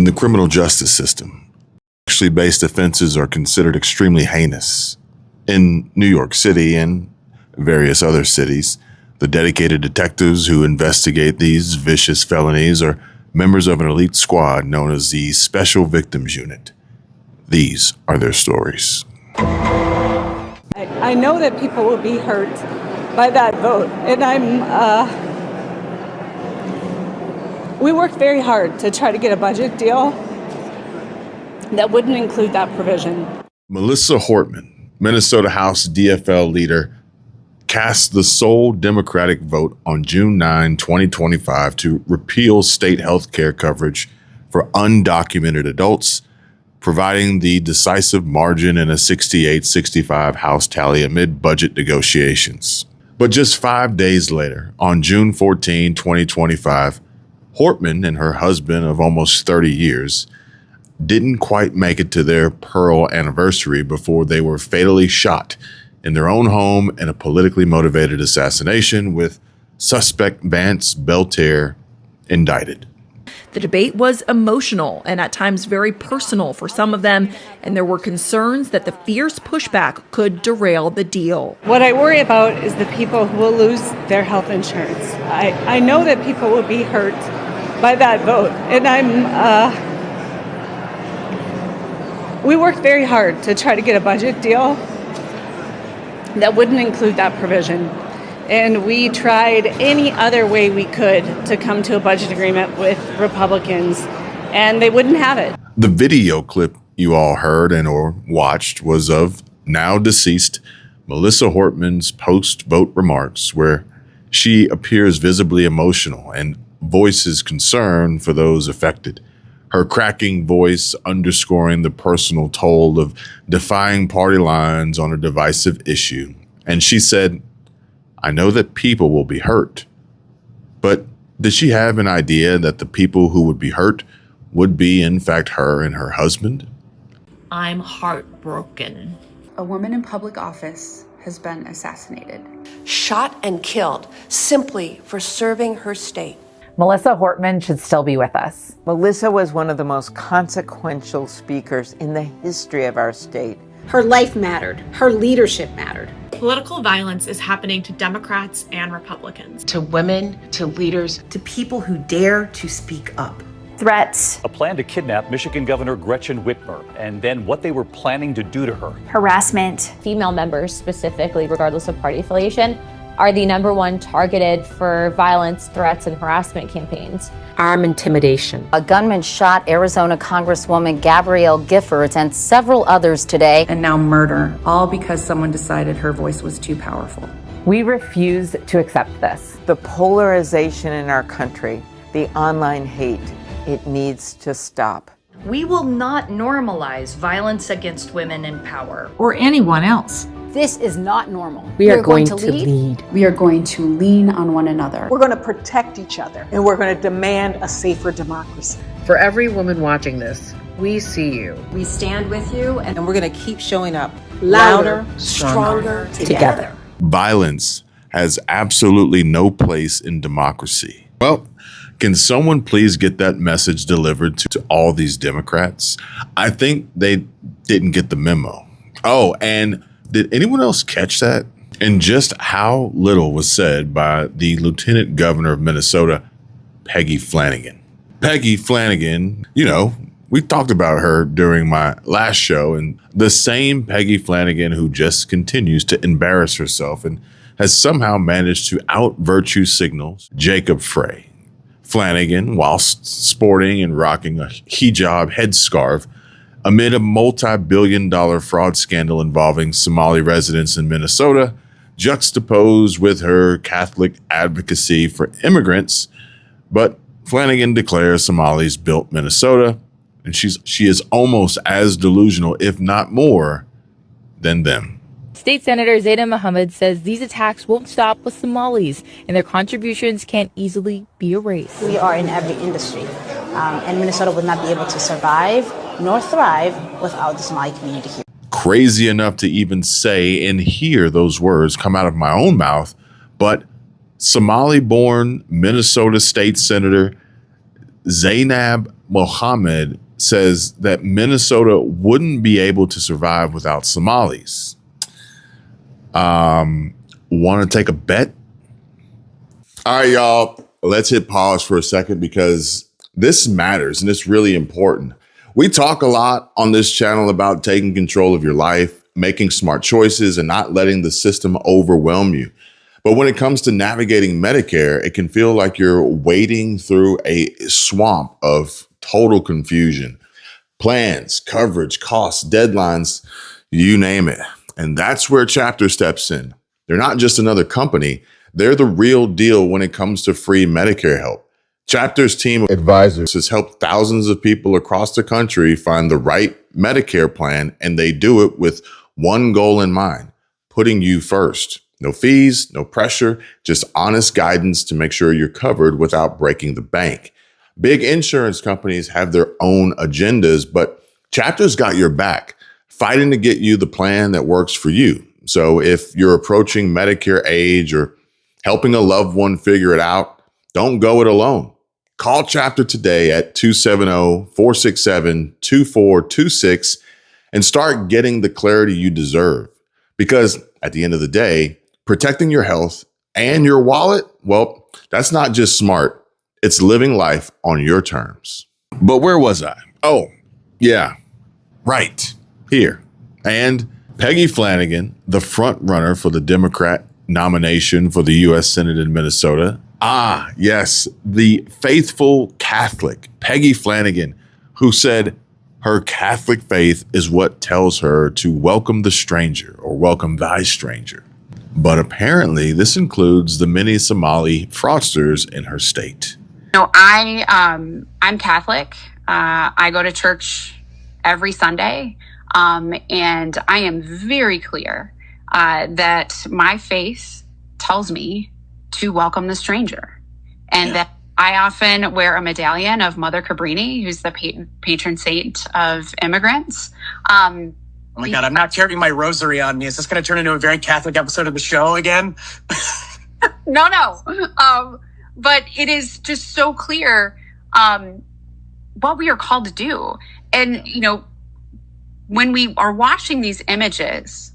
the criminal justice system. Sexually based offenses are considered extremely heinous. In New York City and various other cities, the dedicated detectives who investigate these vicious felonies are members of an elite squad known as the Special Victims Unit. These are their stories. I know that people will be hurt by that vote, and we worked very hard to try to get a budget deal that wouldn't include that provision. Melissa Hortman, Minnesota House DFL leader, cast the sole Democratic vote on June 9, 2025 to repeal state health care coverage for undocumented adults, providing the decisive margin in a 68-65 House tally amid budget negotiations. But just 5 days later, on June 14, 2025, Hortman and her husband of almost 30 years didn't quite make it to their Pearl anniversary before they were fatally shot in their own home in a politically motivated assassination, with suspect Vance Belterre indicted. The debate was emotional and at times very personal for some of them, and there were concerns that the fierce pushback could derail the deal. What I worry about is the people who will lose their health insurance. I know that people will be hurt by that vote, and we worked very hard to try to get a budget deal that wouldn't include that provision. And we tried any other way we could to come to a budget agreement with Republicans, and they wouldn't have it. The video clip you all heard and or watched was of now deceased Melissa Hortman's post-vote remarks, where she appears visibly emotional and voices concern for those affected. Her cracking voice underscoring the personal toll of defying party lines on a divisive issue. And she said, "I know that people will be hurt." But did she have an idea that the people who would be hurt would be, in fact, her and her husband? I'm heartbroken. A woman in public office has been assassinated. Shot and killed simply for serving her state. Melissa Hortman should still be with us. Melissa was one of the most consequential speakers in the history of our state. Her life mattered. Her leadership mattered. Political violence is happening to Democrats and Republicans. To women, to leaders, to people who dare to speak up. Threats. A plan to kidnap Michigan Governor Gretchen Whitmer, and then what they were planning to do to her. Harassment. Female members, specifically, regardless of party affiliation, are the number one targeted for violence, threats, and harassment campaigns. Armed intimidation. A gunman shot Arizona Congresswoman Gabrielle Giffords and several others today. And now murder, all because someone decided her voice was too powerful. We refuse to accept this. The polarization in our country, the online hate, it needs to stop. We will not normalize violence against women in power. Or anyone else. This is not normal. We are going to lead. We are going to lean on one another. We're going to protect each other, and we're going to demand a safer democracy. For every woman watching this, we see you. We stand with you, and we're going to keep showing up louder, stronger together. Violence has absolutely no place in democracy. Well, can someone please get that message delivered to all these Democrats? I think they didn't get the memo. Oh, and did anyone else catch that? And just how little was said by the Lieutenant Governor of Minnesota, Peggy Flanagan. Peggy Flanagan, we talked about her during my last show, and the same Peggy Flanagan who just continues to embarrass herself and has somehow managed to out-virtue signal Jacob Frey. Flanagan, whilst sporting and rocking a hijab headscarf, amid a multi-billion-dollar fraud scandal involving Somali residents in Minnesota, juxtaposed with her Catholic advocacy for immigrants. But Flanagan declares Somalis built Minnesota, and she is almost as delusional, if not more, than them. State Senator Zaida Mohammed says these attacks won't stop with Somalis, and their contributions can't easily be erased. We are in every industry, and Minnesota would not be able to survive nor thrive without the Somali community here. Crazy enough to even say and hear those words come out of my own mouth, but Somali-born Minnesota State Senator Zainab Mohammed says that Minnesota wouldn't be able to survive without Somalis. Want to take a bet? All right, y'all, let's hit pause for a second because this matters and it's really important. We talk a lot on this channel about taking control of your life, making smart choices, and not letting the system overwhelm you. But when it comes to navigating Medicare, it can feel like you're wading through a swamp of total confusion. Plans, coverage, costs, deadlines, you name it. And that's where Chapter steps in. They're not just another company. They're the real deal when it comes to free Medicare help. Chapter's team of advisors has helped thousands of people across the country find the right Medicare plan, and they do it with one goal in mind, putting you first. No fees, no pressure, just honest guidance to make sure you're covered without breaking the bank. Big insurance companies have their own agendas, but Chapter's got your back, fighting to get you the plan that works for you. So if you're approaching Medicare age or helping a loved one figure it out, don't go it alone. Call Chapter today at 270-467-2426 and start getting the clarity you deserve. Because at the end of the day, protecting your health and your wallet, well, that's not just smart. It's living life on your terms. But where was I? Oh, yeah, right here. And Peggy Flanagan, the front runner for the Democrat nomination for the U.S. Senate in Minnesota. Ah, yes, the faithful Catholic, Peggy Flanagan, who said her Catholic faith is what tells her to welcome the stranger or welcome thy stranger. But apparently this includes the many Somali fraudsters in her state. I'm Catholic. I go to church every Sunday. And I am very clear that my faith tells me to welcome the stranger. And that I often wear a medallion of Mother Cabrini, who's the patron saint of immigrants. Oh my God, I'm not carrying my rosary on me. Is this going to turn into a very Catholic episode of the show again? No. But it is just so clear what we are called to do. And, when we are watching these images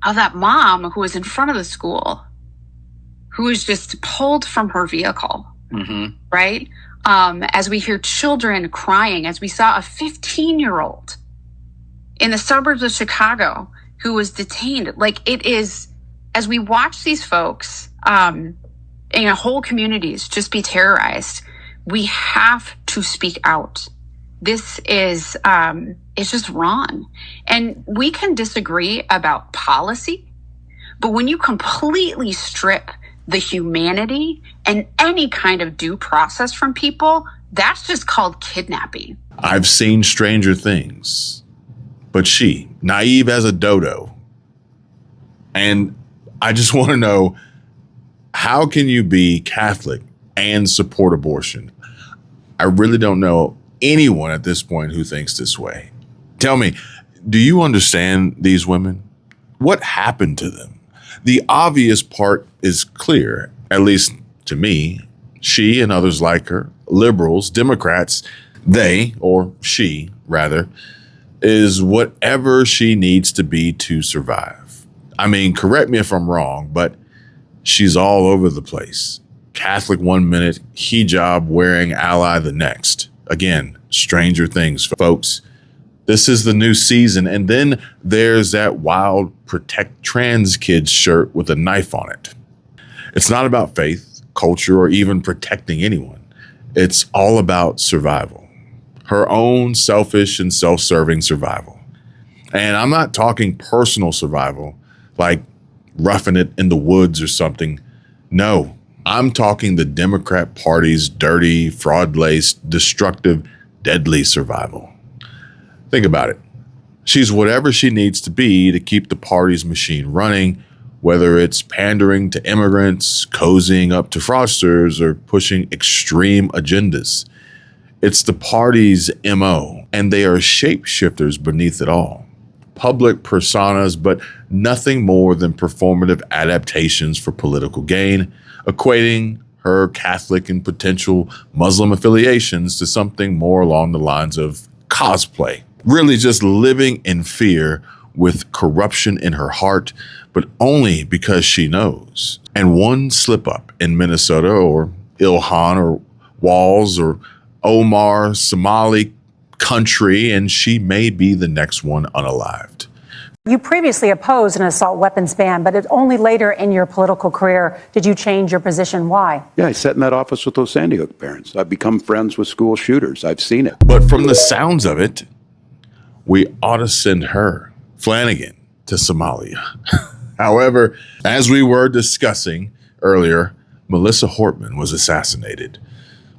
of that mom who was in front of the school, who was just pulled from her vehicle, right? As we hear children crying, as we saw a 15-year-old in the suburbs of Chicago who was detained. Like, it is, as we watch these folks in whole communities just be terrorized, we have to speak out. This is, it's just wrong. And we can disagree about policy, but when you completely strip the humanity and any kind of due process from people, that's just called kidnapping. I've seen stranger things, but she, naive as a dodo. And I just want to know, how can you be Catholic and support abortion? I really don't know anyone at this point who thinks this way. Tell me, do you understand these women? What happened to them? The obvious part is clear, at least to me. She and others like her, liberals, Democrats, they, or she rather, is whatever she needs to be to survive. I mean, correct me if I'm wrong, but she's all over the place. Catholic one minute, hijab wearing ally the next. Again, stranger things, folks. This is the new season. And then there's that wild protect trans kids shirt with a knife on it. It's not about faith, culture, or even protecting anyone. It's all about survival. Her own selfish and self-serving survival. And I'm not talking personal survival, like roughing it in the woods or something. No, I'm talking the Democrat Party's dirty, fraud-laced, destructive, deadly survival. Think about it. She's whatever she needs to be to keep the party's machine running, whether it's pandering to immigrants, cozying up to fraudsters, or pushing extreme agendas. It's the party's MO, and they are shapeshifters beneath it all. Public personas, but nothing more than performative adaptations for political gain, equating her Catholic and potential Muslim affiliations to something more along the lines of cosplay. Really just living in fear with corruption in her heart, but only because she knows. And one slip up in Minnesota, or Ilhan or Walz or Omar, Somali country, and she may be the next one unalived. You previously opposed an assault weapons ban, but it's only later in your political career did you change your position. Why? Yeah, I sat in that office with those Sandy Hook parents. I've become friends with school shooters. I've seen it. But from the sounds of it, we ought to send her, Flanagan, to Somalia. However, as we were discussing earlier, Melissa Hortman was assassinated.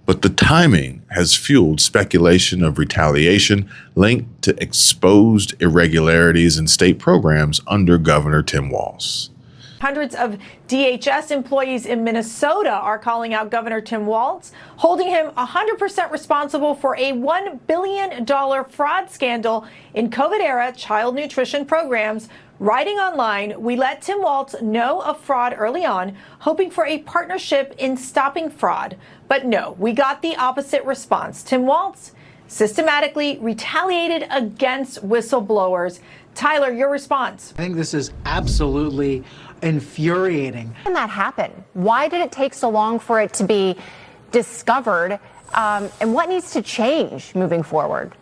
But the timing has fueled speculation of retaliation linked to exposed irregularities in state programs under Governor Tim Walz. Hundreds of DHS employees in Minnesota are calling out Governor Tim Walz, holding him 100% responsible for a $1 billion fraud scandal in COVID-era child nutrition programs. Writing online, we let Tim Walz know of fraud early on, hoping for a partnership in stopping fraud. But no, we got the opposite response. Tim Walz systematically retaliated against whistleblowers. Tyler, your response. I think this is absolutely infuriating. How can that happen? Why did it take so long for it to be discovered? And what needs to change moving forward?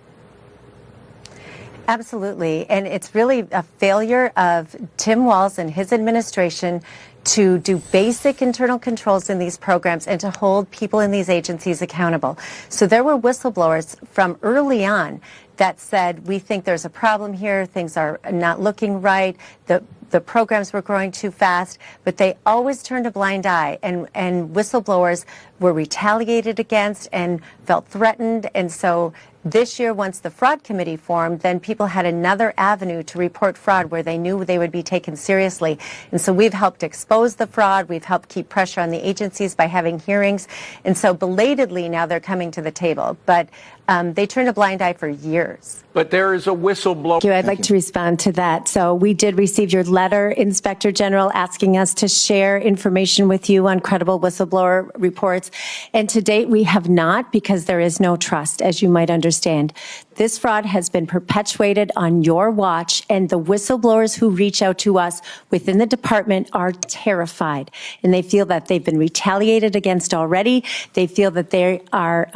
Absolutely. And it's really a failure of Tim Walz and his administration to do basic internal controls in these programs and to hold people in these agencies accountable. So there were whistleblowers from early on that said, we think there's a problem here, things are not looking right, the programs were growing too fast, but they always turned a blind eye, and whistleblowers were retaliated against and felt threatened. And so this year, once the fraud committee formed, then people had another avenue to report fraud where they knew they would be taken seriously. And so we've helped expose the fraud. We've helped keep pressure on the agencies by having hearings. And so belatedly now they're coming to the table. But they turned a blind eye for years. But there is a whistleblower. I'd like to respond to that. So we did receive your letter, Inspector General, asking us to share information with you on credible whistleblower reports. And to date, we have not, because there is no trust, as you might understand. This fraud has been perpetuated on your watch, and the whistleblowers who reach out to us within the department are terrified, and they feel that they've been retaliated against already. They feel that they are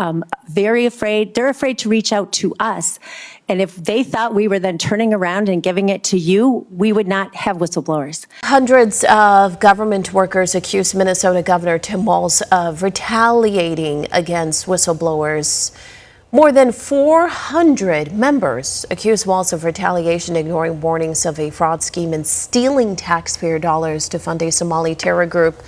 very afraid. They're afraid to reach out to us. And if they thought we were then turning around and giving it to you, we would not have whistleblowers. Hundreds of government workers accused Minnesota Governor Tim Walz of retaliating against whistleblowers. More than 400 members accused Walz of retaliation, ignoring warnings of a fraud scheme and stealing taxpayer dollars to fund a Somali terror group.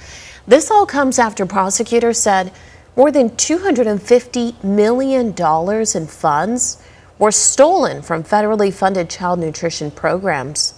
This all comes after prosecutors said more than $250 million in funds were stolen from federally funded child nutrition programs.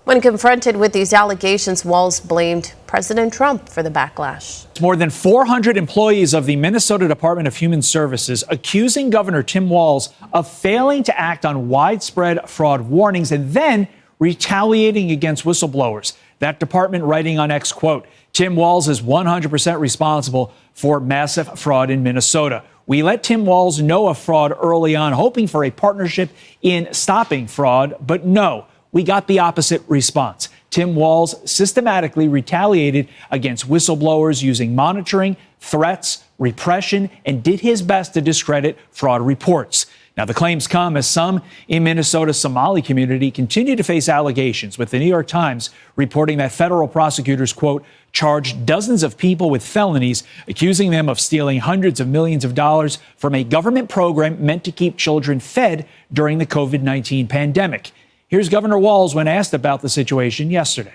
When confronted with these allegations, Walz blamed President Trump for the backlash. More than 400 employees of the Minnesota Department of Human Services accusing Governor Tim Walz of failing to act on widespread fraud warnings and then retaliating against whistleblowers. That department writing on X, quote, Tim Walz is 100% responsible for massive fraud in Minnesota. We let Tim Walz know of fraud early on, hoping for a partnership in stopping fraud, but no, we got the opposite response. Tim Walz systematically retaliated against whistleblowers using monitoring, threats, repression, and did his best to discredit fraud reports. Now, the claims come as some in Minnesota's Somali community continue to face allegations, with the New York Times reporting that federal prosecutors, quote, charged dozens of people with felonies, accusing them of stealing hundreds of millions of dollars from a government program meant to keep children fed during the COVID-19 pandemic. Here's Governor Walz when asked about the situation yesterday.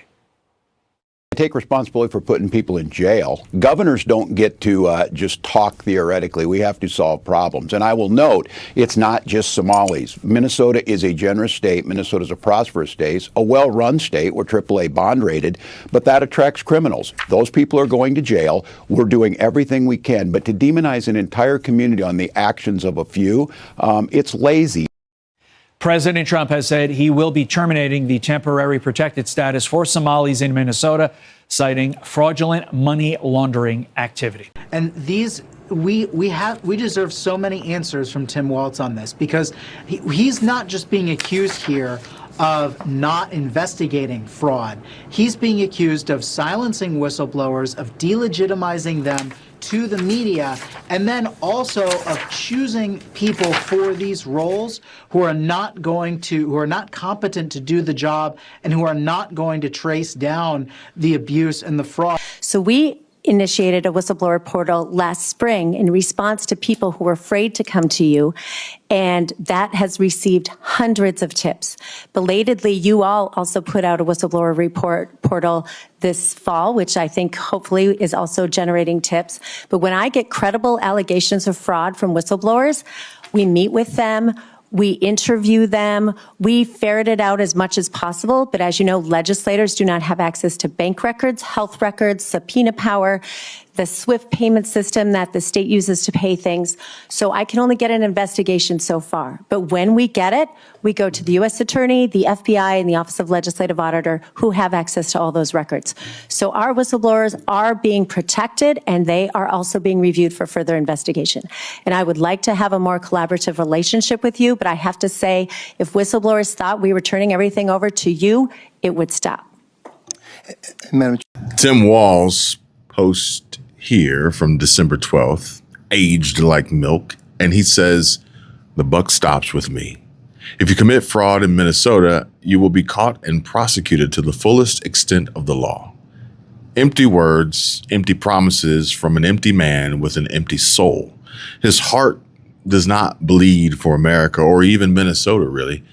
I take responsibility for putting people in jail. Governors don't get to just talk theoretically. We have to solve problems. And I will note, it's not just Somalis. Minnesota is a generous state. Minnesota is a prosperous state, a well-run state. We're AAA bond rated, but that attracts criminals. Those people are going to jail. We're doing everything we can. But to demonize an entire community on the actions of a few, it's lazy. President Trump has said he will be terminating the temporary protected status for Somalis in Minnesota, citing fraudulent money laundering activity. And these we deserve so many answers from Tim Walz on this, because he's not just being accused here of not investigating fraud. He's being accused of silencing whistleblowers, of delegitimizing them to the media, and then also of choosing people for these roles who are not competent to do the job and who are not going to trace down the abuse and the fraud. So we initiated a whistleblower portal last spring in response to people who were afraid to come to you, and that has received hundreds of tips. Belatedly, you all also put out a whistleblower report portal this fall, which I think hopefully is also generating tips. But when I get credible allegations of fraud from whistleblowers, we meet with them, we interview them, we ferret it out as much as possible. But as you know, legislators do not have access to bank records, health records, subpoena power, the SWIFT payment system that the state uses to pay things. So I can only get an investigation so far. But when we get it, we go to the U.S. Attorney, the FBI, and the Office of Legislative Auditor, who have access to all those records. So our whistleblowers are being protected, and they are also being reviewed for further investigation. And I would like to have a more collaborative relationship with you, but I have to say, if whistleblowers thought we were turning everything over to you, it would stop. Tim Walz post here from December 12th, aged like milk, and he says, "The buck stops with me. If you commit fraud in Minnesota, you will be caught and prosecuted to the fullest extent of the law." Empty words, empty promises from an empty man with an empty soul. His heart does not bleed for America or even Minnesota, really.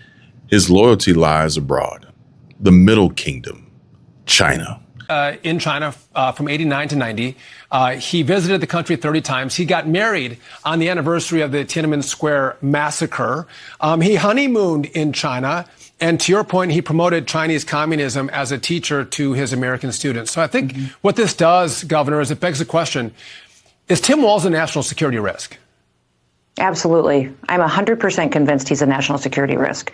His loyalty lies abroad. The Middle Kingdom, China. In China from 89 to 90. He visited the country 30 times. He got married on the anniversary of the Tiananmen Square massacre. He honeymooned in China. And to your point, he promoted Chinese communism as a teacher to his American students. So I think what this does, Governor, is it begs the question, is Tim Walz a national security risk? Absolutely. I'm 100% convinced he's a national security risk.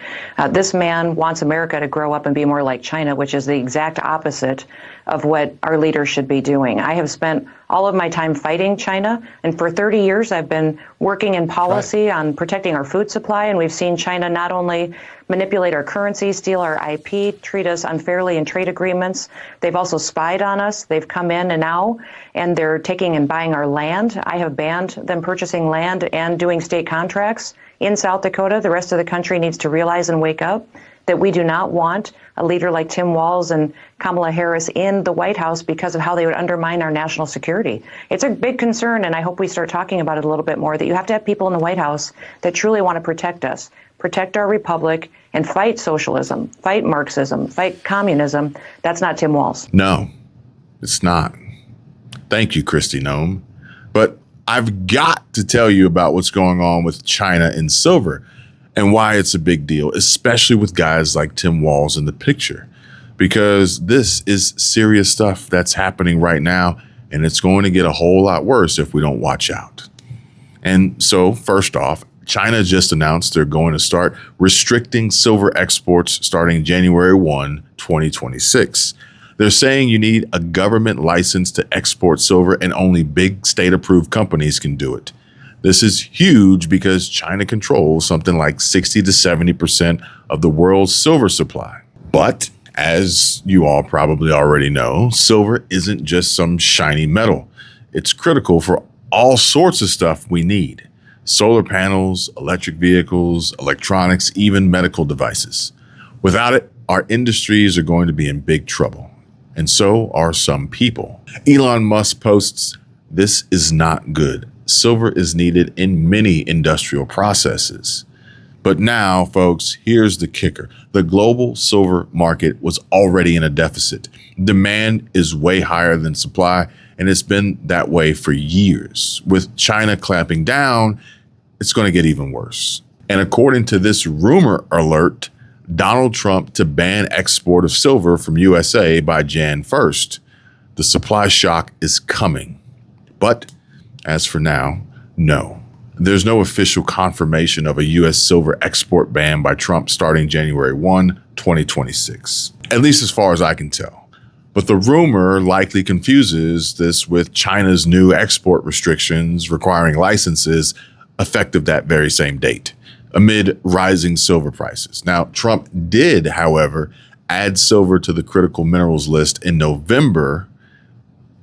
This man wants America to grow up and be more like China, which is the exact opposite of what our leaders should be doing. I have spent all of my time fighting China, and for 30 years I've been working in policy on protecting our food supply, and we've seen China not only manipulate our currency, steal our IP, treat us unfairly in trade agreements. They've also spied on us. They've come in and they're taking and buying our land. I have banned them purchasing land and doing state contracts in South Dakota. The rest of the country needs to realize and wake up that we do not want a leader like Tim Walz and Kamala Harris in the White House because of how they would undermine our national security. It's a big concern, and I hope we start talking about it a little bit more, that you have to have people in the White House that truly want to protect us, protect our republic, and fight socialism, fight Marxism, fight communism. That's not Tim Walz. No, it's not. Thank you, Kristi Noem. But I've got to tell you about what's going on with China and silver and why it's a big deal, especially with guys like Tim Walz in the picture, because this is serious stuff that's happening right now, and it's going to get a whole lot worse if we don't watch out. And so, first off, China just announced they're going to start restricting silver exports starting January 1, 2026. They're saying you need a government license to export silver, and only big state-approved companies can do it. This is huge because China controls something like 60 to 70% of the world's silver supply. But as you all probably already know, silver isn't just some shiny metal. It's critical for all sorts of stuff we need. Solar panels, electric vehicles, electronics, even medical devices. Without it, our industries are going to be in big trouble. And so are some people. Elon Musk posts, "This is not good. Silver is needed in many industrial processes." But now, folks, here's the kicker. The global silver market was already in a deficit. Demand is way higher than supply, and it's been that way for years. With China clamping down, it's going to get even worse. And according to this rumor alert, Donald Trump to ban export of silver from USA by Jan 1st. The supply shock is coming. But as for now, no, There's no official confirmation of a U.S. silver export ban by Trump starting January 1, 2026, at least as far as I can tell. But the rumor likely confuses this with China's new export restrictions requiring licenses effective that very same date, amid rising silver prices. Now, Trump did, however, add silver to the critical minerals list in November,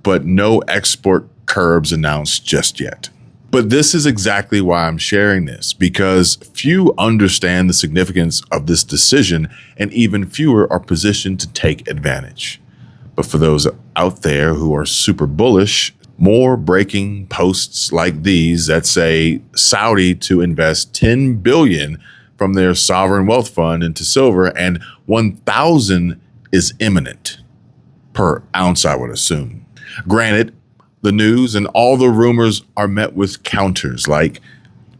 but no export curbs announced just yet. But this is exactly why I'm sharing this, because few understand the significance of this decision and even fewer are positioned to take advantage. But for those out there who are super bullish, more breaking posts like these that say Saudi to invest $10 billion from their sovereign wealth fund into silver and 1,000 is imminent per ounce, I would assume. Granted, the news and all the rumors are met with counters like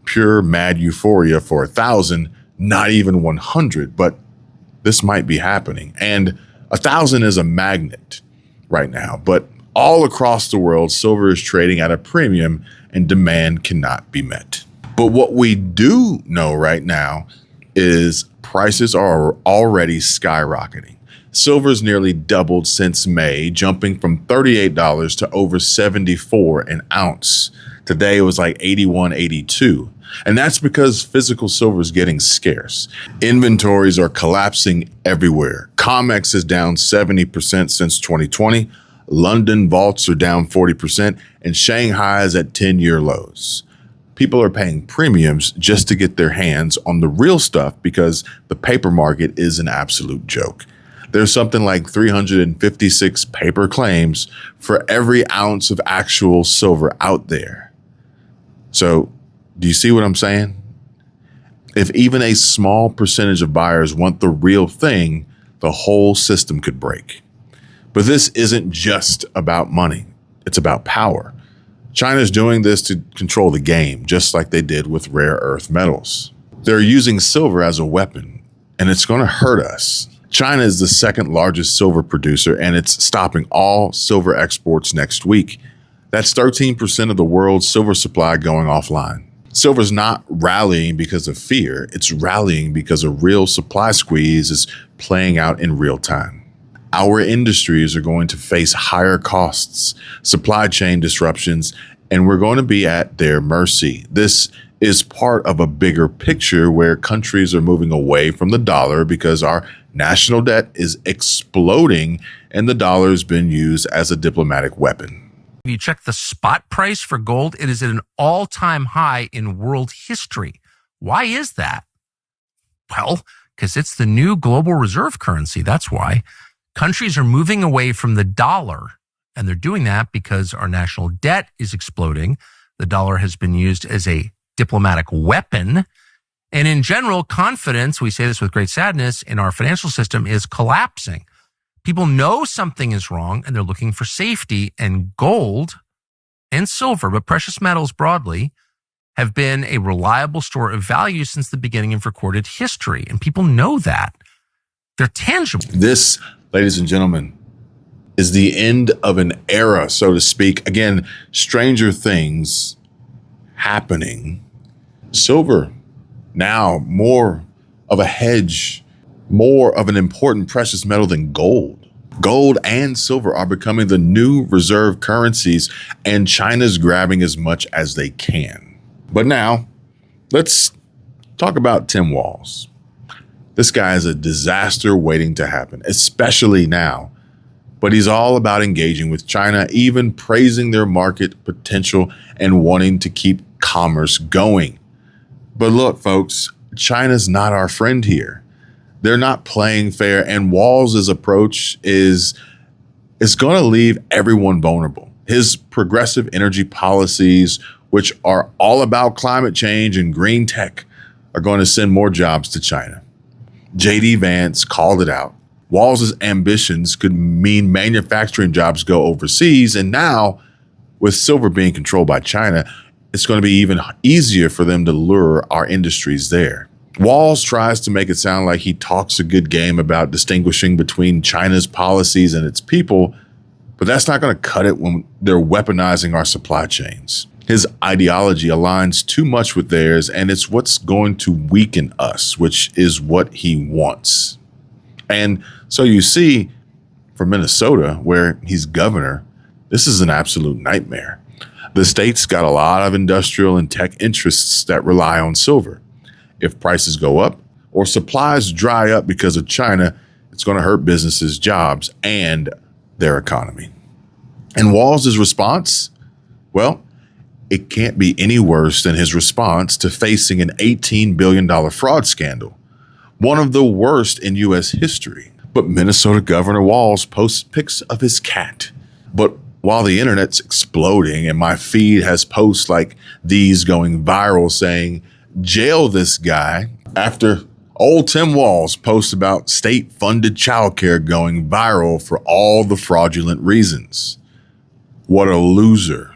pure mad euphoria for 1,000, not even 100, but this might be happening. And 1,000 is a magnet right now, but all across the world, silver is trading at a premium and demand cannot be met. But what we do know right now is prices are already skyrocketing. Silver's nearly doubled since May, jumping from $38 to over $74 an ounce. Today it was like $81, $82. And that's because physical silver is getting scarce. Inventories are collapsing everywhere. COMEX is down 70% since 2020. London vaults are down 40%, and Shanghai is at 10-year lows. People are paying premiums just to get their hands on the real stuff because the paper market is an absolute joke. There's something like 356 paper claims for every ounce of actual silver out there. So, do you see what I'm saying? If even a small percentage of buyers want the real thing, the whole system could break. But this isn't just about money. It's about power. China's doing this to control the game, just like they did with rare earth metals. They're using silver as a weapon, and it's going to hurt us. China is the second largest silver producer, and it's stopping all silver exports next week. That's 13% of the world's silver supply going offline. Silver's not rallying because of fear. It's rallying because a real supply squeeze is playing out in real time. Our industries are going to face higher costs, supply chain disruptions, and we're going to be at their mercy. This is part of a bigger picture where countries are moving away from the dollar because our national debt is exploding and the dollar has been used as a diplomatic weapon. If you check the spot price for gold, it is at an all-time high in world history. Why is that? Well, because it's the new global reserve currency. That's why. Countries are moving away from the dollar, and they're doing that because our national debt is exploding. The dollar has been used as a diplomatic weapon. And in general, confidence, we say this with great sadness, in our financial system is collapsing. People know something is wrong, and they're looking for safety, and gold and silver, but precious metals broadly, have been a reliable store of value since the beginning of recorded history. And people know that. They're tangible. This, ladies and gentlemen, is the end of an era, so to speak. Again, stranger things happening. Silver, now more of a hedge, more of an important precious metal than gold. Gold and silver are becoming the new reserve currencies, and China's grabbing as much as they can. But now, let's talk about Tim Walz. This guy is a disaster waiting to happen, especially now. But he's all about engaging with China, even praising their market potential and wanting to keep commerce going. But look, folks, China's not our friend here. They're not playing fair, and Walz's approach is going to leave everyone vulnerable. His progressive energy policies, which are all about climate change and green tech, are going to send more jobs to China. J.D. Vance called it out. Walz's ambitions could mean manufacturing jobs go overseas, and now, with silver being controlled by China, it's going to be even easier for them to lure our industries there. Walz tries to make it sound like he talks a good game about distinguishing between China's policies and its people, but that's not going to cut it when they're weaponizing our supply chains. His ideology aligns too much with theirs, and it's what's going to weaken us, which is what he wants. And so you see, for Minnesota, where he's governor, this is an absolute nightmare. The state's got a lot of industrial and tech interests that rely on silver. If prices go up or supplies dry up because of China, it's going to hurt businesses, jobs, and their economy. And Walz's response? Well, it can't be any worse than his response to facing an $18 billion fraud scandal, one of the worst in U.S. history. But Minnesota Governor Walz posts pics of his cat. But while the internet's exploding and my feed has posts like these going viral saying, jail this guy, after old Tim Walz posts about state-funded childcare going viral for all the fraudulent reasons. What a loser.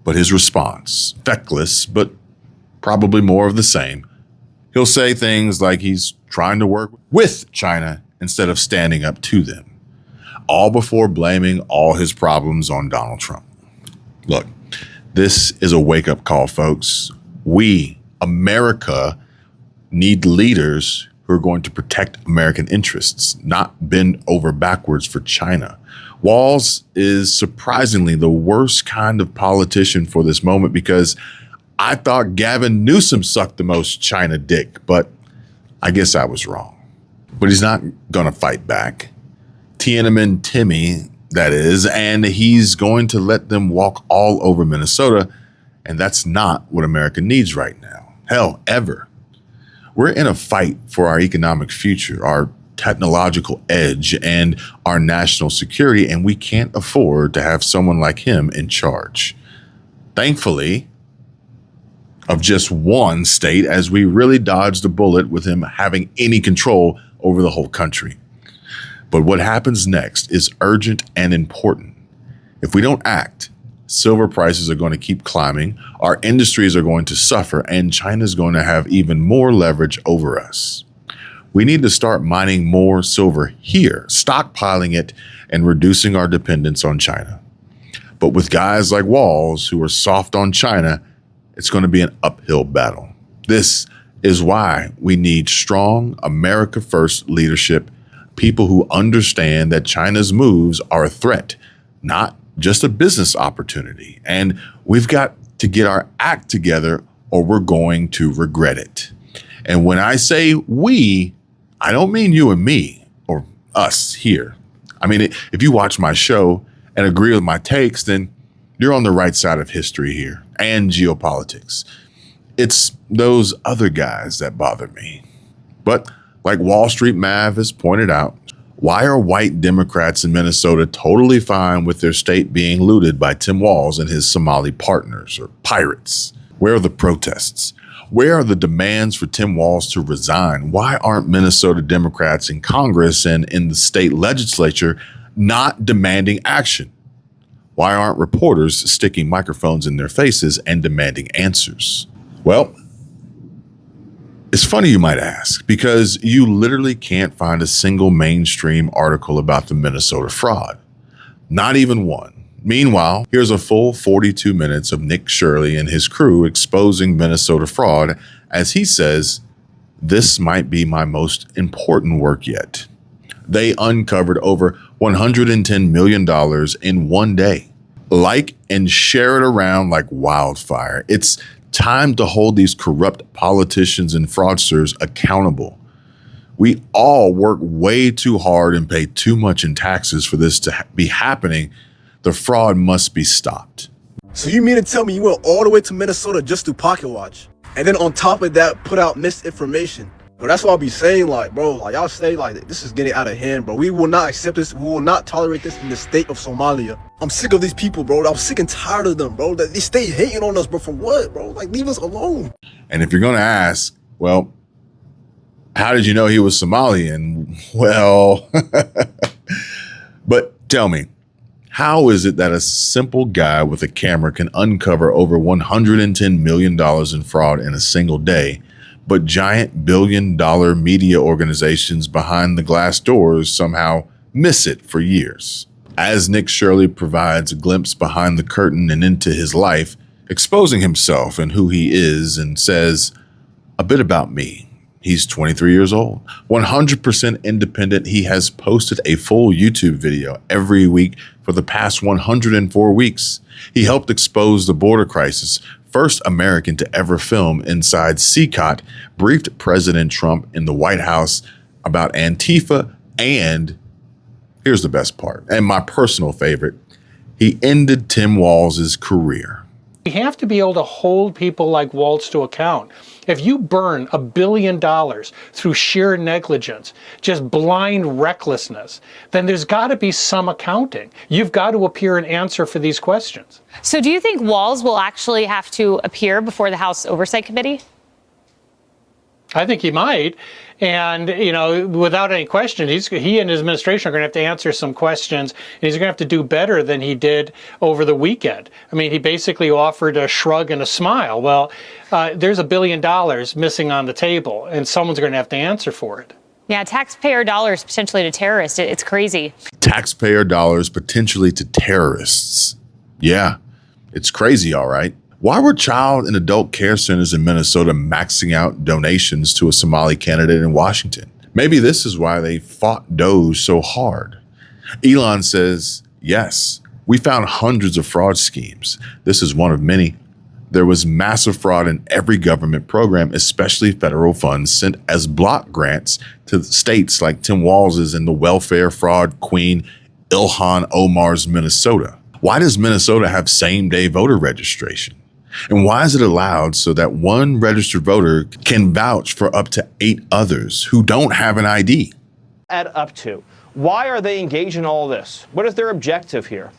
But his response, feckless, but probably more of the same. He'll say things like he's trying to work with China instead of standing up to them, all before blaming all his problems on Donald Trump. Look, this is a wake-up call, folks. We, America, need leaders who are going to protect American interests, not bend over backwards for China. Walz is surprisingly the worst kind of politician for this moment because I thought Gavin Newsom sucked the most China dick, but I guess I was wrong. But he's not going to fight back. Tiananmen Timmy, that is, and he's going to let them walk all over Minnesota, and that's not what America needs right now. Hell, ever. We're in a fight for our economic future, our technological edge, and our national security, and we can't afford to have someone like him in charge. Thankfully, of just one state, as we really dodged a bullet with him having any control over the whole country. But what happens next is urgent and important. If we don't act, silver prices are going to keep climbing, our industries are going to suffer, and China's going to have even more leverage over us. We need to start mining more silver here, stockpiling it, and reducing our dependence on China. But with guys like Walz, who are soft on China, it's going to be an uphill battle. This is why we need strong America First leadership, people who understand that China's moves are a threat, not just a business opportunity. And we've got to get our act together or we're going to regret it. And when I say we, I don't mean you and me or us here. I mean, if you watch my show and agree with my takes, then you're on the right side of history here and geopolitics. It's those other guys that bother me. But like Wall Street Mav has pointed out, why are white Democrats in Minnesota totally fine with their state being looted by Tim Walz and his Somali partners or pirates? Where are the protests? Where are the demands for Tim Walz to resign? Why aren't Minnesota Democrats in Congress and in the state legislature not demanding action? Why aren't reporters sticking microphones in their faces and demanding answers? Well, it's funny you might ask, because you literally can't find a single mainstream article about the Minnesota fraud. Not even one. Meanwhile, here's a full 42 minutes of Nick Shirley and his crew exposing Minnesota fraud as he says, "This might be my most important work yet." They uncovered over $110 million in one day. Like and share it around like wildfire. It's time to hold these corrupt politicians and fraudsters accountable. We all work way too hard and pay too much in taxes for this to be happening. The fraud must be stopped. So you mean to tell me you went all the way to Minnesota just to pocket watch? And then on top of that, put out misinformation? But that's what I'll be saying, like, bro, like, y'all say, like, this is getting out of hand, bro. We will not accept this. We will not tolerate this in the state of Somalia. I'm sick of these people, bro. I'm sick and tired of them, bro. That they stay hating on us, bro. For what, bro? Like, leave us alone. And if you're going to ask, well, how did you know he was Somalian? Well, but tell me, how is it that a simple guy with a camera can uncover over $110 million in fraud in a single day, but giant billion-dollar media organizations behind the glass doors somehow miss it for years? As Nick Shirley provides a glimpse behind the curtain and into his life, exposing himself and who he is, and says a bit about me. He's 23 years old, 100% independent. He has posted a full YouTube video every week for the past 104 weeks. He helped expose the border crisis, first American to ever film inside CCOT, briefed President Trump in the White House about Antifa, and here's the best part, and my personal favorite, he ended Tim Walz's career. We have to be able to hold people like Walz to account. If you burn $1 billion through sheer negligence, just blind recklessness, then there's got to be some accounting. You've got to appear and answer for these questions. So do you think Walz will actually have to appear before the House Oversight Committee? I think he might. And, you know, without any question, he and his administration are going to have to answer some questions, and he's going to have to do better than he did over the weekend. I mean, he basically offered a shrug and a smile. Well, there's $1 billion missing on the table, and someone's going to have to answer for it. Yeah, taxpayer dollars potentially to terrorists. It's crazy. Taxpayer dollars potentially to terrorists. Yeah, it's crazy, all right. Why were child and adult care centers in Minnesota maxing out donations to a Somali candidate in Washington? Maybe this is why they fought Doge so hard. Ilhan says, yes, we found hundreds of fraud schemes. This is one of many. There was massive fraud in every government program, especially federal funds sent as block grants to states like Tim Walz's and the welfare fraud queen Ilhan Omar's Minnesota. Why does Minnesota have same-day voter registration? And why is it allowed so that one registered voter can vouch for up to 8 others who don't have an ID? Add up to. Why are they engaged in all this? What is their objective here?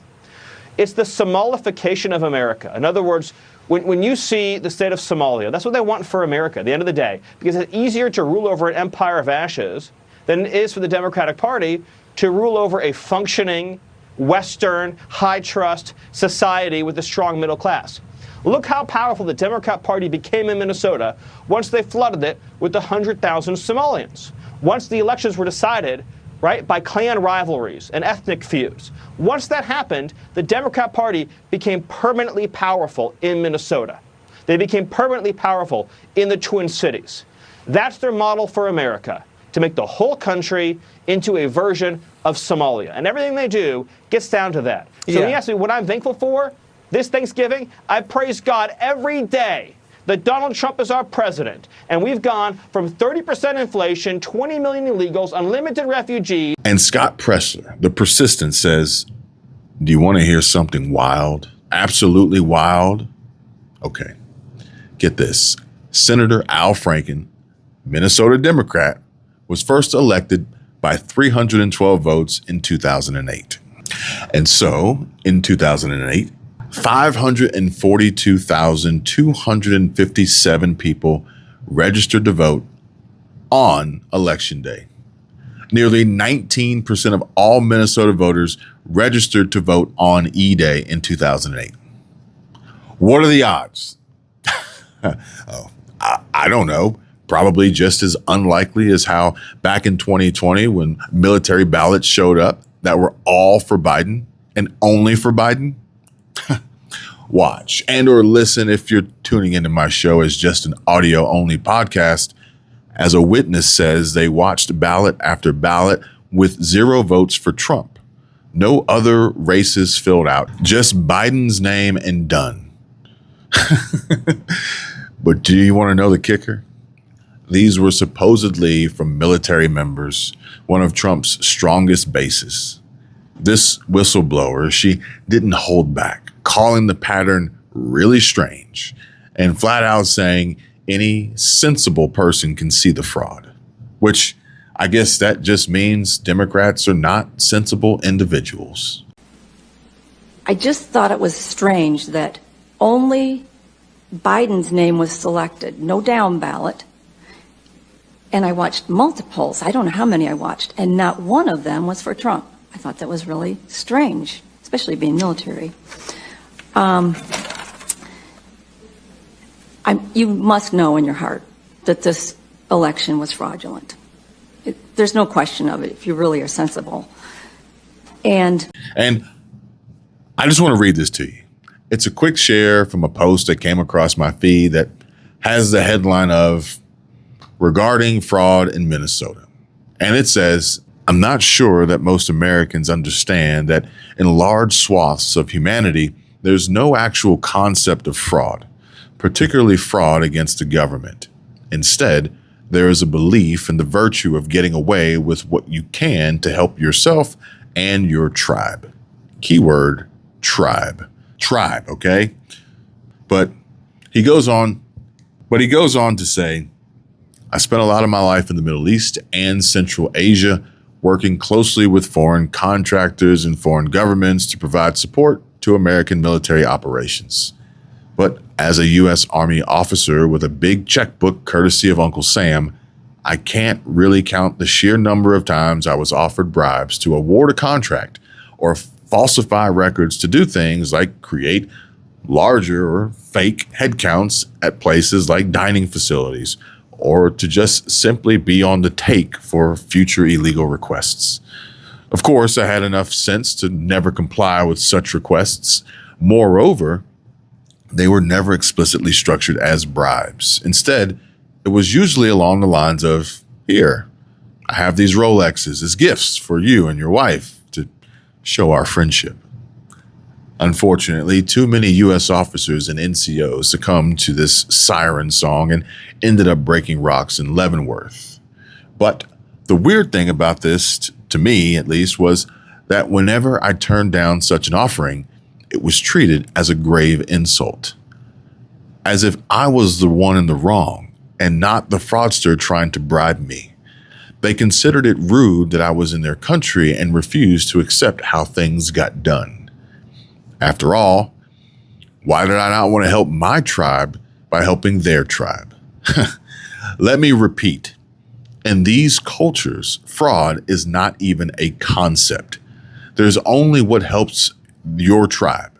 It's the Somalification of America. In other words, when you see the state of Somalia, that's what they want for America at the end of the day, because it's easier to rule over an empire of ashes than it is for the Democratic Party to rule over a functioning, Western, high-trust society with a strong middle class. Look how powerful the Democrat Party became in Minnesota once they flooded it with 100,000 Somalians. Once the elections were decided, right, by clan rivalries and ethnic feuds. Once that happened, the Democrat Party became permanently powerful in Minnesota. They became permanently powerful in the Twin Cities. That's their model for America, to make the whole country into a version of Somalia. And everything they do gets down to that. So when you ask me what I'm thankful for, this Thanksgiving, I praise God every day that Donald Trump is our president. And we've gone from 30% inflation, 20 million illegals, unlimited refugees. And Scott Pressler, the persistent, says, do you want to hear something wild? Absolutely wild? Okay, get this. Senator Al Franken, Minnesota Democrat, was first elected by 312 votes in 2008. And so, in 2008, 542,257 people registered to vote on Election Day. Nearly 19% of all Minnesota voters registered to vote on E-Day in 2008. What are the odds? I don't know. Probably just as unlikely as how back in 2020, when military ballots showed up that were all for Biden and only for Biden. Watch and or listen if you're tuning into my show as just an audio only podcast. As a witness says, they watched ballot after ballot with 0 votes for Trump. No other races filled out, just Biden's name and done. But do you want to know the kicker? These were supposedly from military members, one of Trump's strongest bases. This whistleblower, she didn't hold back, calling the pattern really strange and flat out saying any sensible person can see the fraud, which I guess that just means Democrats are not sensible individuals. I just thought it was strange that only Biden's name was selected, no down ballot. And I watched multiples. I don't know how many I watched, and not one of them was for Trump. I thought that was really strange, especially being military. You must know in your heart that this election was fraudulent. There's no question of it if you really are sensible. And I just want to read this to you. It's a quick share from a post that came across my feed that has the headline of regarding fraud in Minnesota. And it says, I'm not sure that most Americans understand that in large swaths of humanity, there's no actual concept of fraud, particularly fraud against the government. Instead, there is a belief in the virtue of getting away with what you can to help yourself and your tribe. Keyword, tribe. Tribe, okay? But he goes on to say, I spent a lot of my life in the Middle East and Central Asia, working closely with foreign contractors and foreign governments to provide support to American military operations. But as a U.S. Army officer with a big checkbook courtesy of Uncle Sam, I can't really count the sheer number of times I was offered bribes to award a contract or falsify records to do things like create larger or fake headcounts at places like dining facilities, or to just simply be on the take for future illegal requests. Of course, I had enough sense to never comply with such requests. Moreover, they were never explicitly structured as bribes. Instead, it was usually along the lines of, here, I have these Rolexes as gifts for you and your wife to show our friendship. Unfortunately, too many U.S. officers and NCOs succumbed to this siren song and ended up breaking rocks in Leavenworth. But the weird thing about this, to me at least, was that whenever I turned down such an offering, it was treated as a grave insult, as if I was the one in the wrong and not the fraudster trying to bribe me. They considered it rude that I was in their country and refused to accept how things got done. After all, why did I not want to help my tribe by helping their tribe? Let me repeat. In these cultures, fraud is not even a concept. There's only what helps your tribe,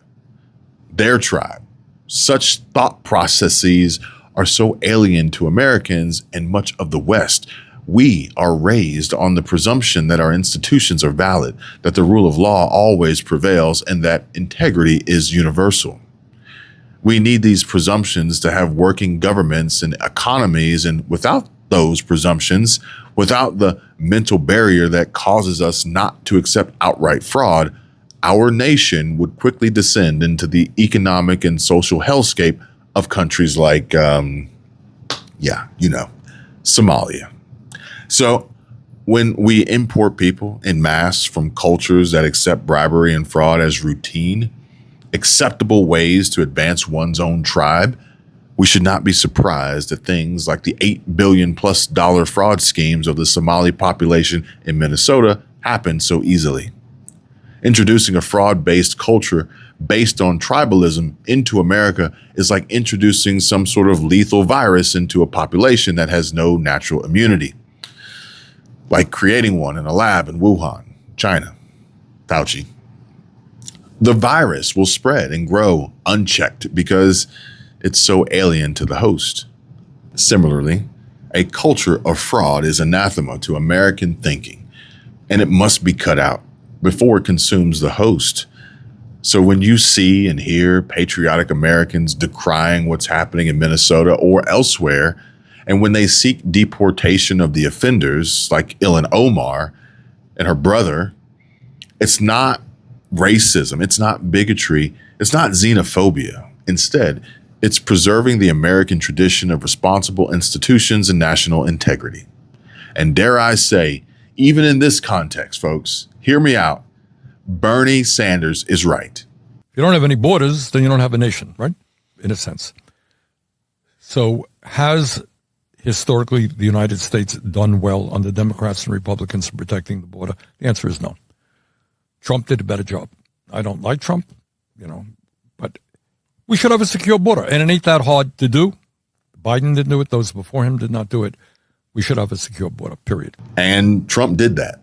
their tribe. Such thought processes are so alien to Americans and much of the West. We are raised on the presumption that our institutions are valid, that the rule of law always prevails, and that integrity is universal. We need these presumptions to have working governments and economies, and without those presumptions, without the mental barrier that causes us not to accept outright fraud, our nation would quickly descend into the economic and social hellscape of countries like, Somalia. So when we import people en masse from cultures that accept bribery and fraud as routine, acceptable ways to advance one's own tribe, we should not be surprised that things like the $8 billion+ fraud schemes of the Somali population in Minnesota happen so easily. Introducing a fraud-based culture based on tribalism into America is like introducing some sort of lethal virus into a population that has no natural immunity. Like creating one in a lab in Wuhan, China. Fauci. The virus will spread and grow unchecked because it's so alien to the host. Similarly, a culture of fraud is anathema to American thinking, and it must be cut out before it consumes the host. So when you see and hear patriotic Americans decrying what's happening in Minnesota or elsewhere, and when they seek deportation of the offenders like Ilhan Omar and her brother, it's not racism, it's not bigotry, it's not xenophobia. Instead, it's preserving the American tradition of responsible institutions and national integrity. And dare I say, even in this context, folks, hear me out, Bernie Sanders is right. If you don't have any borders, then you don't have a nation, right? In a sense. So has historically the United States done well under Democrats and Republicans in protecting the border? The answer is no. Trump did a better job. I don't like Trump, but we should have a secure border. And it ain't that hard to do. Biden didn't do it. Those before him did not do it. We should have a secure border, period. And Trump did that,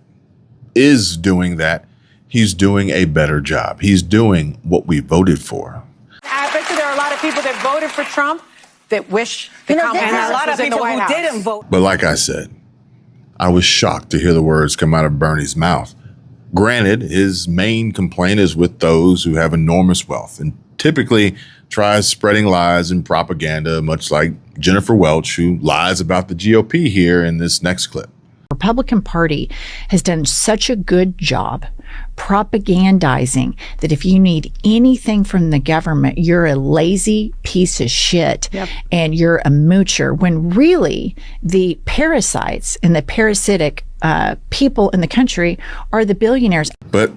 is doing that. He's doing a better job. He's doing what we voted for. I bet you there are a lot of people that voted for Trump that wish the Kamala Harris was in the White House. Didn't vote. But like I said, I was shocked to hear the words come out of Bernie's mouth. Granted, his main complaint is with those who have enormous wealth and typically tries spreading lies and propaganda, much like Jennifer Welch, who lies about the GOP here in this next clip. The Republican Party has done such a good job propagandizing that if you need anything from the government, you're a lazy piece of shit and you're a moocher, when really the parasites and the parasitic people in the country are the billionaires. But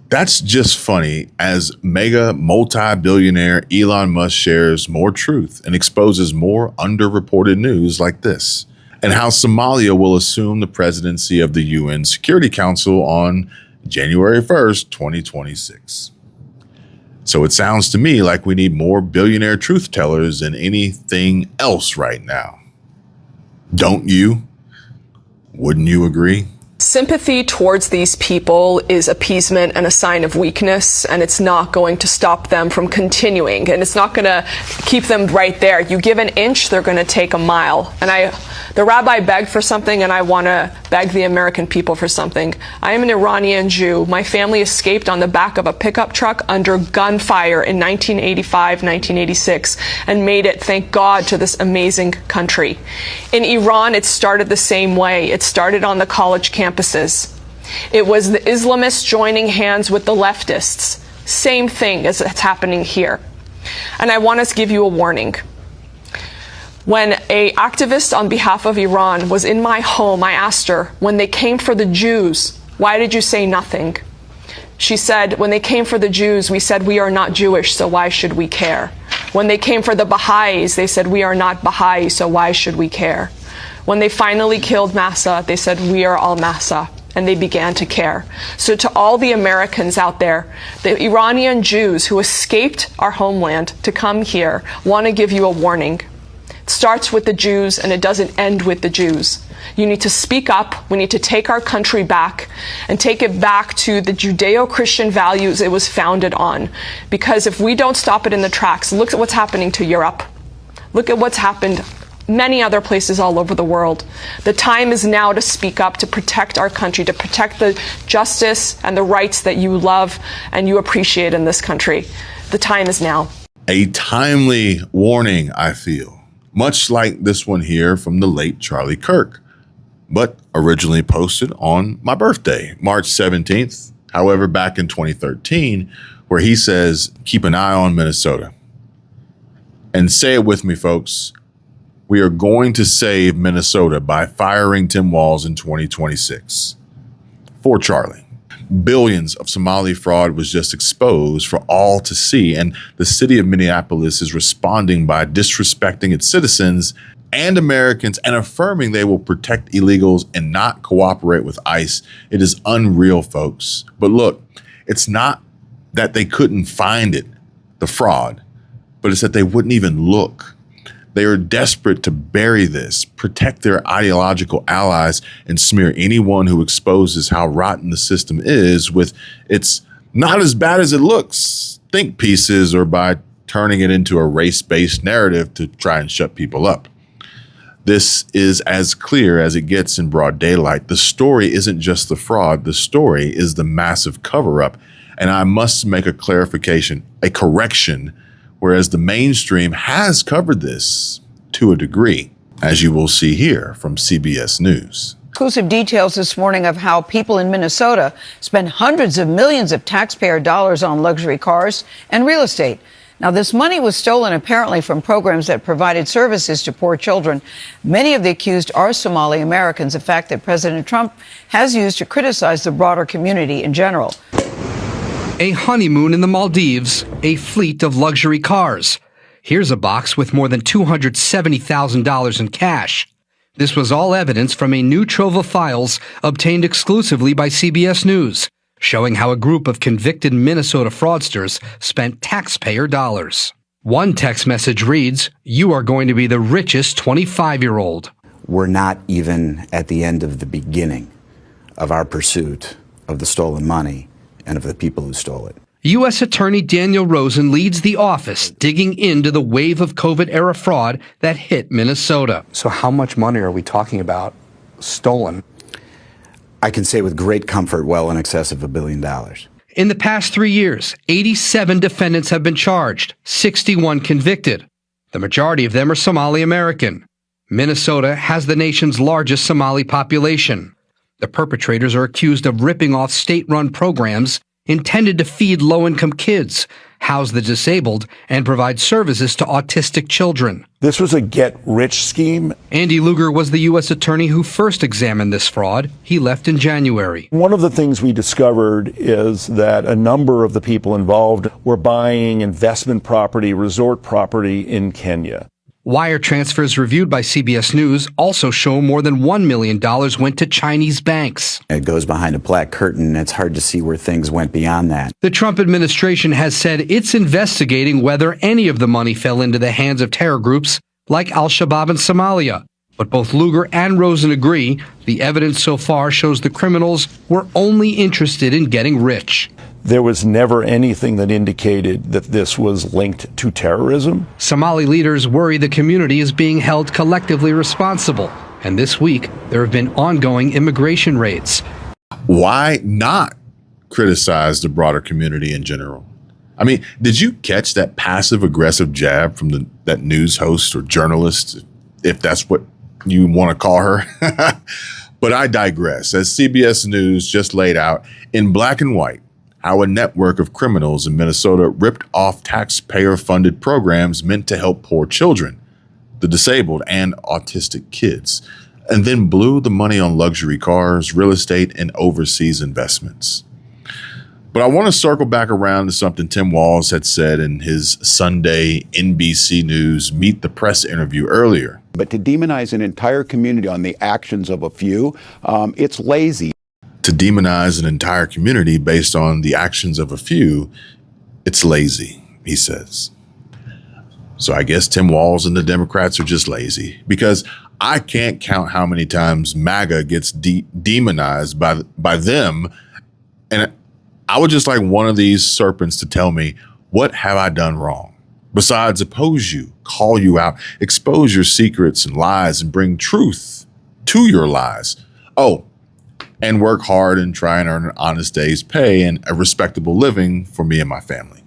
that's just funny as mega multi-billionaire Elon Musk shares more truth and exposes more underreported news like this, and how Somalia will assume the presidency of the UN Security Council on January 1st, 2026. So it sounds to me like we need more billionaire truth tellers than anything else right now. Don't you? Wouldn't you agree? Sympathy towards these people is appeasement and a sign of weakness, and it's not going to stop them from continuing, and it's not going to keep them right there. You give an inch, they're going to take a mile. And the rabbi begged for something, and I want to beg the American people for something. I am an Iranian Jew. My family escaped on the back of a pickup truck under gunfire in 1985, 1986, and made it, thank God, to this amazing country. In Iran, it started the same way. It started on the college campuses. It was the Islamists joining hands with the leftists. Same thing as it's happening here. And I want to give you a warning. When an activist on behalf of Iran was in my home, I asked her, when they came for the Jews, why did you say nothing? She said, when they came for the Jews, we said we are not Jewish, so why should we care? When they came for the Baha'is, they said we are not Baha'i, so why should we care? When they finally killed Massa, they said we are all Massa, and they began to care. So to all the Americans out there, the Iranian Jews who escaped our homeland to come here, want to give you a warning. It starts with the Jews, and it doesn't end with the Jews. You need to speak up. We need to take our country back and take it back to the Judeo-Christian values it was founded on. Because if we don't stop it in the tracks, look at what's happening to Europe. Look at what's happened many other places all over the world. The time is now to speak up, to protect our country, to protect the justice and the rights that you love and you appreciate in this country. The time is now. A timely warning, I feel, much like this one here from the late Charlie Kirk, but originally posted on my birthday, March 17th. However, back in 2013, where he says, keep an eye on Minnesota. And say it with me, folks. We are going to save Minnesota by firing Tim Walz in 2026. For Charlie. Billions of Somali fraud was just exposed for all to see, and the city of Minneapolis is responding by disrespecting its citizens and Americans and affirming they will protect illegals and not cooperate with ICE. It is unreal, folks. But look, it's not that they couldn't find it, the fraud, but it's that they wouldn't even look. They are desperate to bury this, protect their ideological allies, and smear anyone who exposes how rotten the system is with its not as bad as it looks think pieces, or by turning it into a race-based narrative to try and shut people up. This is as clear as it gets in broad daylight. The story isn't just the fraud. The story is the massive cover-up. And I must make a clarification, a correction, whereas the mainstream has covered this to a degree, as you will see here from CBS News. Exclusive details this morning of how people in Minnesota spend hundreds of millions of taxpayer dollars on luxury cars and real estate. Now, this money was stolen apparently from programs that provided services to poor children. Many of the accused are Somali Americans, a fact that President Trump has used to criticize the broader community in general. A honeymoon in the Maldives, a fleet of luxury cars. Here's a box with more than $270,000 in cash. This was all evidence from a new trove of files obtained exclusively by CBS News, showing how a group of convicted Minnesota fraudsters spent taxpayer dollars. One text message reads, "You are going to be the richest 25-year-old. We're not even at the end of the beginning of our pursuit of the stolen money and of the people who stole it." U.S. Attorney Daniel Rosen leads the office digging into the wave of COVID-era fraud that hit Minnesota. So how much money are we talking about stolen? I can say with great comfort, well in excess of $1 billion. In the past 3 years, 87 defendants have been charged, 61 convicted. The majority of them are Somali American. Minnesota has the nation's largest Somali population. The perpetrators are accused of ripping off state-run programs intended to feed low-income kids, house the disabled, and provide services to autistic children. This was a get-rich scheme. Andy Luger was the U.S. attorney who first examined this fraud. He left in January. One of the things we discovered is that a number of the people involved were buying investment property, resort property in Kenya. Wire transfers reviewed by CBS News also show more than $1 million went to Chinese banks. It goes behind a black curtain. It's hard to see where things went beyond that. The Trump administration has said it's investigating whether any of the money fell into the hands of terror groups like al-Shabaab in Somalia. But both Luger and Rosen agree the evidence so far shows the criminals were only interested in getting rich. There was never anything that indicated that this was linked to terrorism. Somali leaders worry the community is being held collectively responsible. And this week, there have been ongoing immigration raids. Why not criticize the broader community in general? I mean, did you catch that passive-aggressive jab from that news host or journalist, if that's what you want to call her? But I digress. As CBS News just laid out in black and white, how a network of criminals in Minnesota ripped off taxpayer-funded programs meant to help poor children, the disabled, and autistic kids, and then blew the money on luxury cars, real estate, and overseas investments. But I want to circle back around to something Tim Walz had said in his Sunday NBC News Meet the Press interview earlier. But to demonize an entire community on the actions of a few, it's lazy. To demonize an entire community based on the actions of a few, it's lazy, he says. So I guess Tim Walz and the Democrats are just lazy, because I can't count how many times MAGA gets demonized by them. And I would just like one of these serpents to tell me, what have I done wrong? Besides oppose you, call you out, expose your secrets and lies, and bring truth to your lies. Oh, and work hard and try and earn an honest day's pay and a respectable living for me and my family.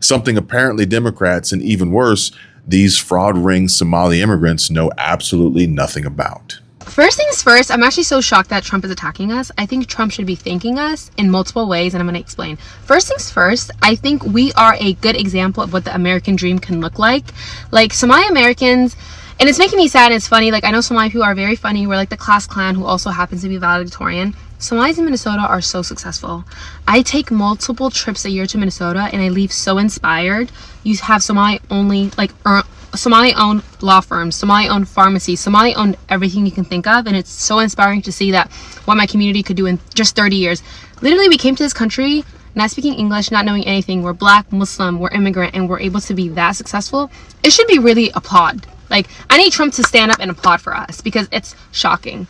Something apparently Democrats, and even worse, these fraud-ring Somali immigrants know absolutely nothing about. First things first, I'm actually so shocked that Trump is attacking us. I think Trump should be thanking us in multiple ways, and I'm going to explain. First things first, I think we are a good example of what the American dream can look like. Like, Somali Americans, and it's making me sad and it's funny, like, I know Somali people are very funny. We're like the class clan who also happens to be valedictorian. Somalis in Minnesota are so successful. I take multiple trips a year to Minnesota and I leave so inspired. You have Somali-only, like, Somali-owned law firms, Somali-owned pharmacies, Somali-owned everything you can think of, and it's so inspiring to see that what my community could do in just 30 years. Literally, we came to this country not speaking English, not knowing anything. We're Black, Muslim, we're immigrant, and we're able to be that successful. It should be really applauded. Like, I need Trump to stand up and applaud for us because it's shocking.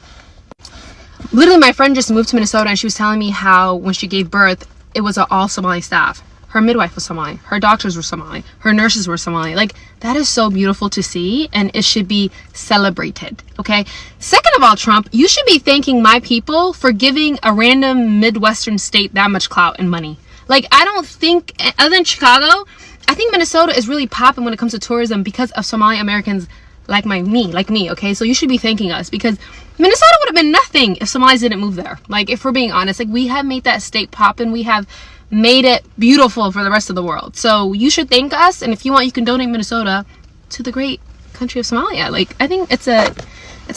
Literally, my friend just moved to Minnesota and she was telling me how when she gave birth, it was all Somali staff. Her midwife was Somali. Her doctors were Somali. Her nurses were Somali. Like, that is so beautiful to see, and it should be celebrated, okay? Second of all, Trump, you should be thanking my people for giving a random Midwestern state that much clout and money. Like, I don't think, other than Chicago, I think Minnesota is really popping when it comes to tourism because of Somali Americans like me, okay? So you should be thanking us because Minnesota would have been nothing if Somalis didn't move there. Like, if we're being honest, like, we have made that state pop and we have made it beautiful for the rest of the world. So you should thank us, and if you want, you can donate Minnesota to the great country of Somalia. Like, I think it's a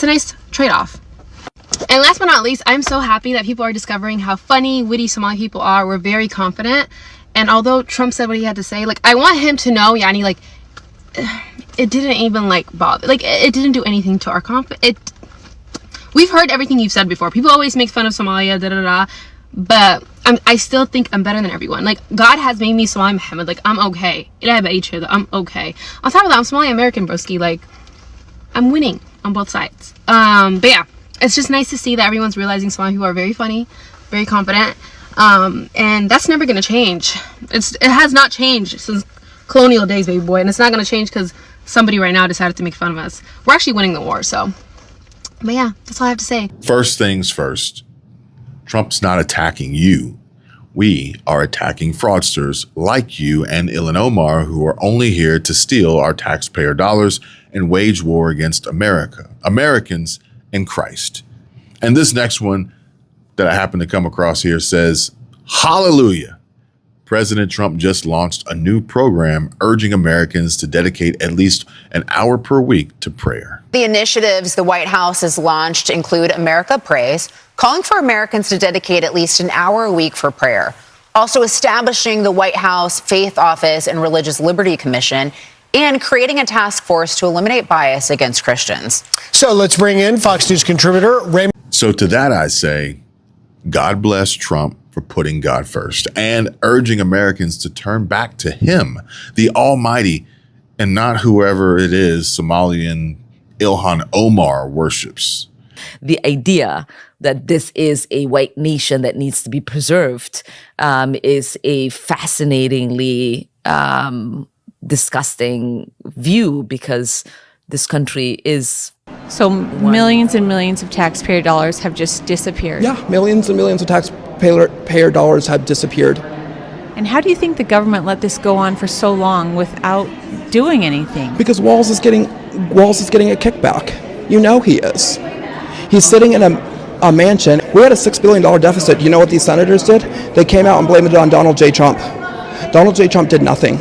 nice trade-off. And last but not least, I'm so happy that people are discovering how funny, witty Somali people are. We're very confident. And although Trump said what he had to say, like, I want him to know, Yani, like, it didn't even, like, bother. Like, it didn't do anything to our confidence. We've heard everything you've said before. People always make fun of Somalia, da-da-da. But I still think I'm better than everyone. Like, God has made me Somali Muhammad. Like, I'm okay. I'm okay. On top of that, I'm Somali American, broski. Like, I'm winning on both sides. But yeah, it's just nice to see that everyone's realizing Somali people are very funny, very confident. And that's never going to change. It has not changed since colonial days, baby boy. And it's not going to change because somebody right now decided to make fun of us. We're actually winning the war, so. But yeah, that's all I have to say. First things first. Trump's not attacking you. We are attacking fraudsters like you and Ilhan Omar, who are only here to steal our taxpayer dollars and wage war against America, Americans, and Christ. And this next one that I happen to come across here says, hallelujah. President Trump just launched a new program urging Americans to dedicate at least an hour per week to prayer. The initiatives the White House has launched include America Prays, calling for Americans to dedicate at least an hour a week for prayer, also establishing the White House Faith Office and Religious Liberty Commission, and creating a task force to eliminate bias against Christians. So let's bring in Fox News contributor Raymond. So to that I say, God bless Trump for putting God first and urging Americans to turn back to him, the Almighty, and not whoever it is Somalian Ilhan Omar worships. The idea that this is a white nation that needs to be preserved is a fascinatingly disgusting view, because this country is... So millions and millions of taxpayer dollars have just disappeared. Yeah, millions and millions of taxpayer dollars have disappeared. And how do you think the government let this go on for so long without doing anything? Because Walz is getting a kickback. You know he is. He's sitting in a mansion. We had a $6 billion deficit. You know what these senators did? They came out and blamed it on Donald J. Trump. Donald J. Trump did nothing.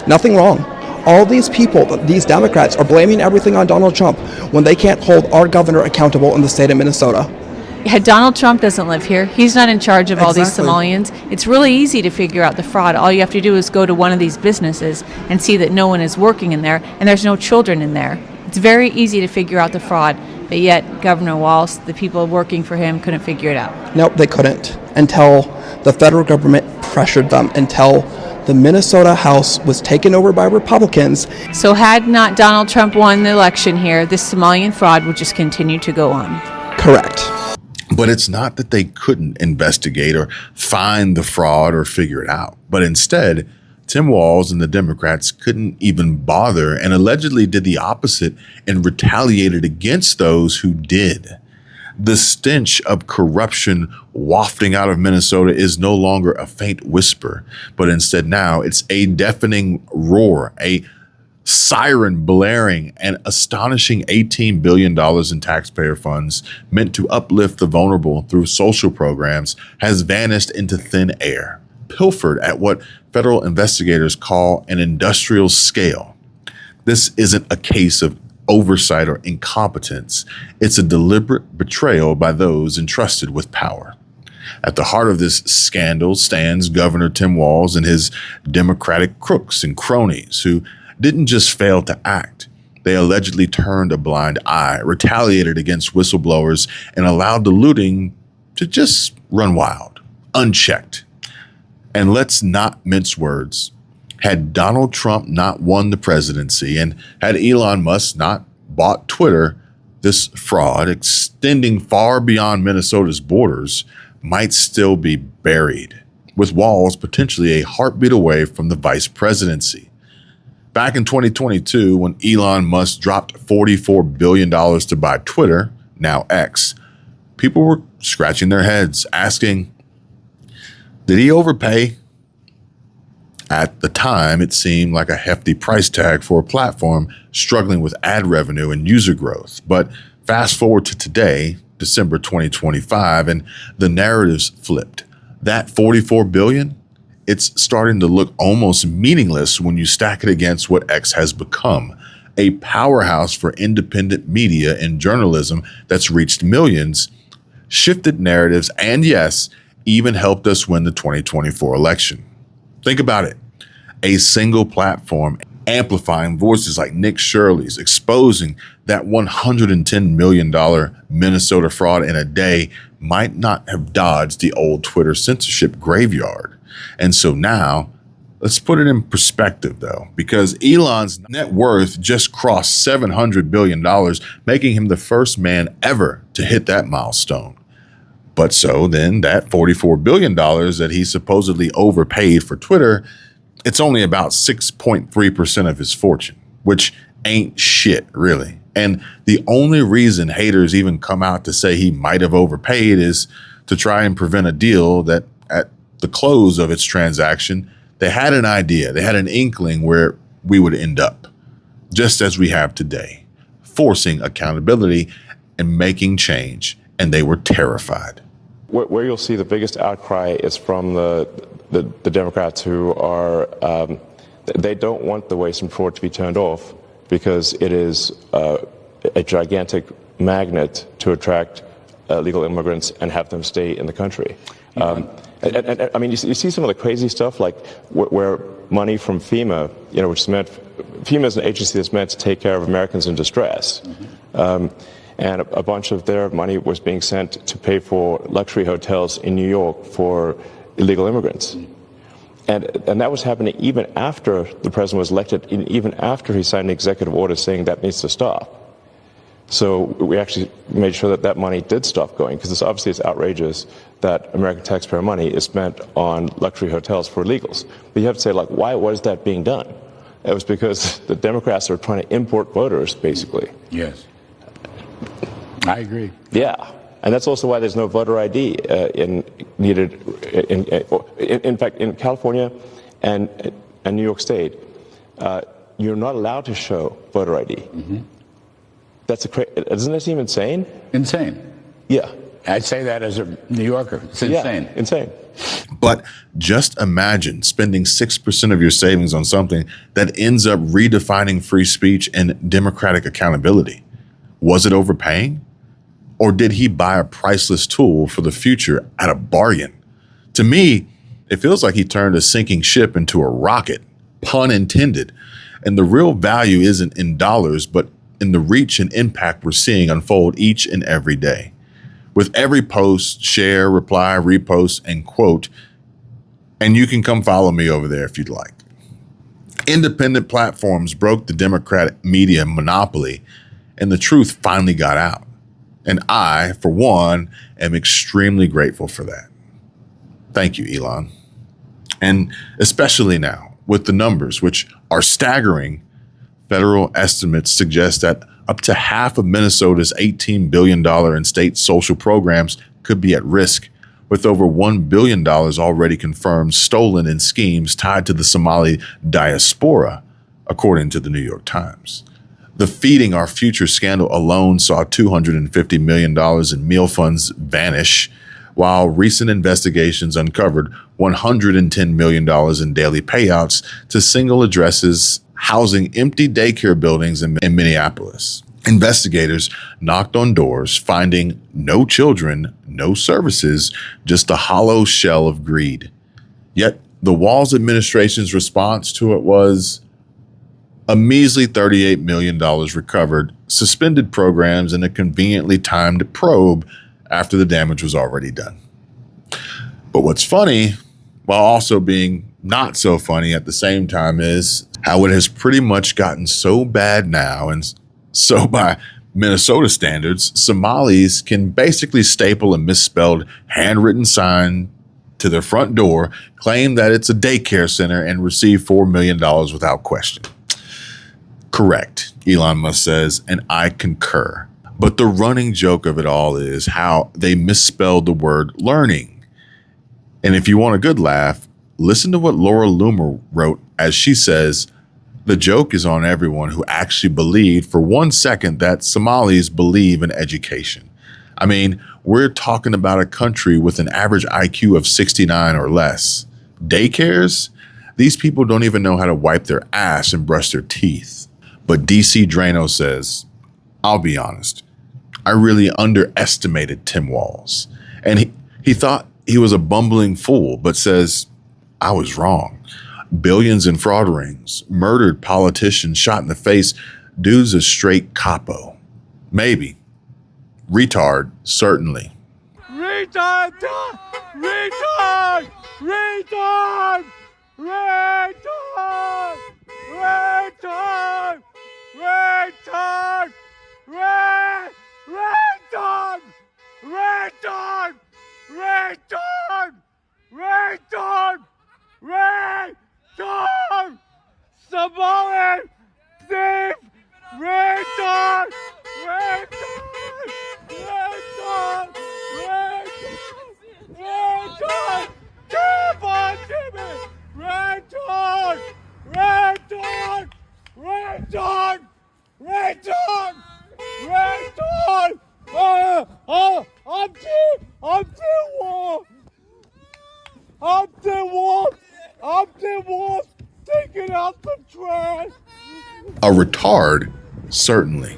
Nothing wrong. All these people, these Democrats, are blaming everything on Donald Trump when they can't hold our governor accountable in the state of Minnesota. Yeah, Donald Trump doesn't live here. He's not in charge of all these Somalians. It's really easy to figure out the fraud. All you have to do is go to one of these businesses and see that no one is working in there and there's no children in there. It's very easy to figure out the fraud, but yet Governor Walz, the people working for him, couldn't figure it out. Nope, they couldn't, until the federal government pressured them, until the Minnesota House was taken over by Republicans. So had not Donald Trump won the election here, this Somalian fraud would just continue to go on. Correct. But it's not that they couldn't investigate or find the fraud or figure it out. But instead, Tim Walz and the Democrats couldn't even bother and allegedly did the opposite and retaliated against those who did. The stench of corruption wafting out of Minnesota is no longer a faint whisper, but instead now it's a deafening roar, a siren blaring, an astonishing $18 billion in taxpayer funds meant to uplift the vulnerable through social programs has vanished into thin air, pilfered at what federal investigators call an industrial scale. This isn't a case of oversight or incompetence. It's a deliberate betrayal by those entrusted with power. At the heart of this scandal stands Governor Tim Walz and his Democratic crooks and cronies who didn't just fail to act. They allegedly turned a blind eye, retaliated against whistleblowers, and allowed the looting to just run wild, unchecked. And let's not mince words. Had Donald Trump not won the presidency and had Elon Musk not bought Twitter, this fraud, extending far beyond Minnesota's borders, might still be buried, with Walz potentially a heartbeat away from the vice presidency. Back in 2022, when Elon Musk dropped $44 billion to buy Twitter, now X, people were scratching their heads, asking, did he overpay? At the time, it seemed like a hefty price tag for a platform struggling with ad revenue and user growth. But fast forward to today, December 2025, and the narrative's flipped. That $44 billion, it's starting to look almost meaningless when you stack it against what X has become, a powerhouse for independent media and journalism that's reached millions, shifted narratives, and yes, even helped us win the 2024 election. Think about it. A single platform amplifying voices like Nick Shirley's, exposing that $110 million Minnesota fraud in a day might not have dodged the old Twitter censorship graveyard. And so now, let's put it in perspective though, because Elon's net worth just crossed $700 billion, making him the first man ever to hit that milestone. But so then that $44 billion that he supposedly overpaid for Twitter, it's only about 6.3% of his fortune, which ain't shit, really. And the only reason haters even come out to say he might have overpaid is to try and prevent a deal that at the close of its transaction, they had an idea, they had an inkling where we would end up, just as we have today, forcing accountability and making change, and they were terrified. Where you'll see the biggest outcry is from the Democrats who are, they don't want the waste and fraud to be turned off because it is a gigantic magnet to attract illegal immigrants and have them stay in the country. And I mean, you see some of the crazy stuff, like where money from FEMA, which is meant, FEMA is an agency that's meant to take care of Americans in distress. And a bunch of their money was being sent to pay for luxury hotels in New York for illegal immigrants. And that was happening even after the president was elected, and even after he signed an executive order saying that needs to stop. So we actually made sure that that money did stop going, because obviously it's outrageous that American taxpayer money is spent on luxury hotels for illegals. But you have to say, like, why was that being done? It was because the Democrats are trying to import voters, basically. Yes. I agree. Yeah. And that's also why there's no voter ID needed. In fact, in California and New York State, you're not allowed to show voter ID. Mm-hmm. Isn't that even insane? Insane. Yeah. I'd say that as a New Yorker. It's insane. Yeah, insane. But just imagine spending 6% of your savings on something that ends up redefining free speech and democratic accountability. Was it overpaying? Or did he buy a priceless tool for the future at a bargain? To me, it feels like he turned a sinking ship into a rocket, pun intended. And the real value isn't in dollars, but in the reach and impact we're seeing unfold each and every day. With every post, share, reply, repost, and quote, and you can come follow me over there if you'd like. Independent platforms broke the Democratic media monopoly, and the truth finally got out. And I, for one, am extremely grateful for that. Thank you, Ilhan. And especially now, with the numbers, which are staggering, federal estimates suggest that up to half of Minnesota's $18 billion in state social programs could be at risk, with over $1 billion already confirmed stolen in schemes tied to the Somali diaspora, according to the New York Times. The Feeding Our Future scandal alone saw $250 million in meal funds vanish, while recent investigations uncovered $110 million in daily payouts to single addresses housing empty daycare buildings in Minneapolis. Investigators knocked on doors, finding no children, no services, just a hollow shell of greed. Yet the Walz administration's response to it was a measly $38 million recovered, suspended programs, and a conveniently timed probe after the damage was already done. But what's funny, while also being not so funny at the same time, is how it has pretty much gotten so bad now, and so by Minnesota standards, Somalis can basically staple a misspelled handwritten sign to their front door, claim that it's a daycare center, and receive $4 million without question. Correct, Elon Musk says, and I concur. But the running joke of it all is how they misspelled the word learning. And if you want a good laugh, listen to what Laura Loomer wrote as she says, the joke is on everyone who actually believed for 1 second that Somalis believe in education. I mean, we're talking about a country with an average IQ of 69 or less. Daycares? These people don't even know how to wipe their ass and brush their teeth. But DC Drano says, I'll be honest, I really underestimated Tim Walz. And he thought he was a bumbling fool, but says, I was wrong. Billions in fraud rings, murdered politicians shot in the face. Dude's a straight capo. Maybe. Retard, certainly. Retard! Retard! Retard! Retard! Retard! Retard! Retard! Retard! Retard! Retard! Retard! Somali thief! Retard! Retard! Retard! Retard! Retard! I'm Tim Walz. I'm Tim Walz. I'm Tim Walz taking out the trash. A retard, certainly.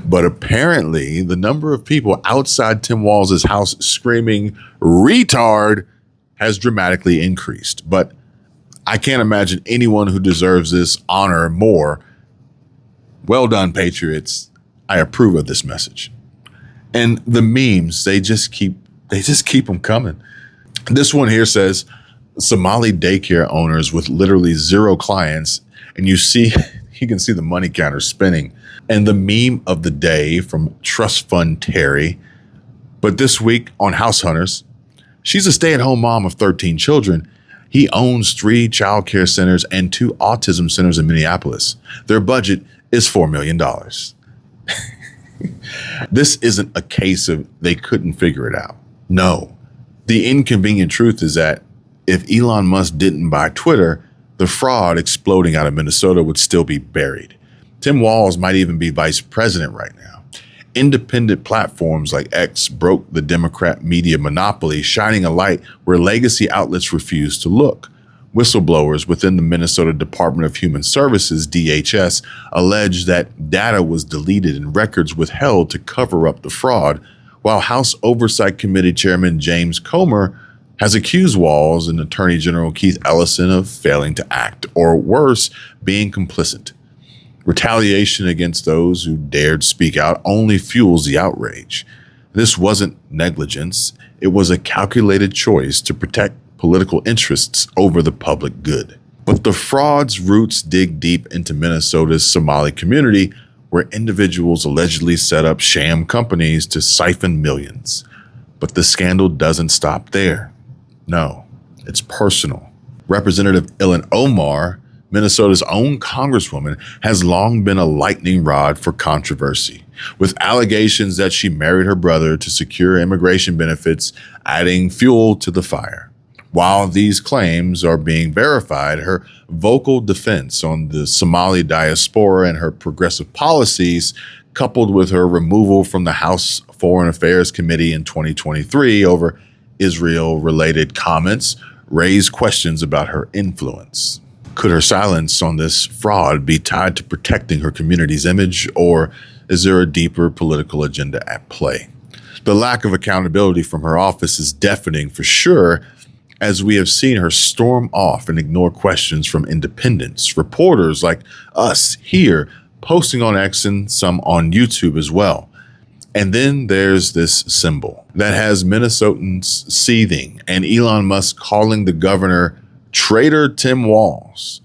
But apparently, the number of people outside Tim Walz's house screaming retard has dramatically increased. But I can't imagine anyone who deserves this honor more. Well done, patriots. I approve of this message. And the memes, they just keep them coming. This one here says, Somali daycare owners with literally zero clients, and you can see the money counter spinning. And the meme of the day from Trust Fund Terry. But this week on House Hunters, she's a stay-at-home mom of 13 children. He owns 3 child care centers and 2 autism centers in Minneapolis. Their budget is $4 million. This isn't a case of they couldn't figure it out. No, the inconvenient truth is that if Elon Musk didn't buy Twitter, the fraud exploding out of Minnesota would still be buried. Tim Walz might even be vice president right now. Independent platforms like X broke the Democrat media monopoly, shining a light where legacy outlets refuse to look. Whistleblowers within the Minnesota Department of Human Services, DHS, alleged that data was deleted and records withheld to cover up the fraud, while House Oversight Committee Chairman James Comer has accused Walz and Attorney General Keith Ellison of failing to act, or worse, being complicit. Retaliation against those who dared speak out only fuels the outrage. This wasn't negligence. It was a calculated choice to protect political interests over the public good. But the fraud's roots dig deep into Minnesota's Somali community, where individuals allegedly set up sham companies to siphon millions. But the scandal doesn't stop there. No, it's personal. Representative Ilhan Omar, Minnesota's own congresswoman, has long been a lightning rod for controversy, with allegations that she married her brother to secure immigration benefits, adding fuel to the fire. While these claims are being verified, her vocal defense on the Somali diaspora and her progressive policies, coupled with her removal from the House Foreign Affairs Committee in 2023 over Israel-related comments, raise questions about her influence. Could her silence on this fraud be tied to protecting her community's image, or is there a deeper political agenda at play? The lack of accountability from her office is deafening for sure, as we have seen her storm off and ignore questions from independents, reporters like us here, posting on X and some on YouTube as well. And then there's this symbol that has Minnesotans seething and Elon Musk calling the governor traitor Tim Walz.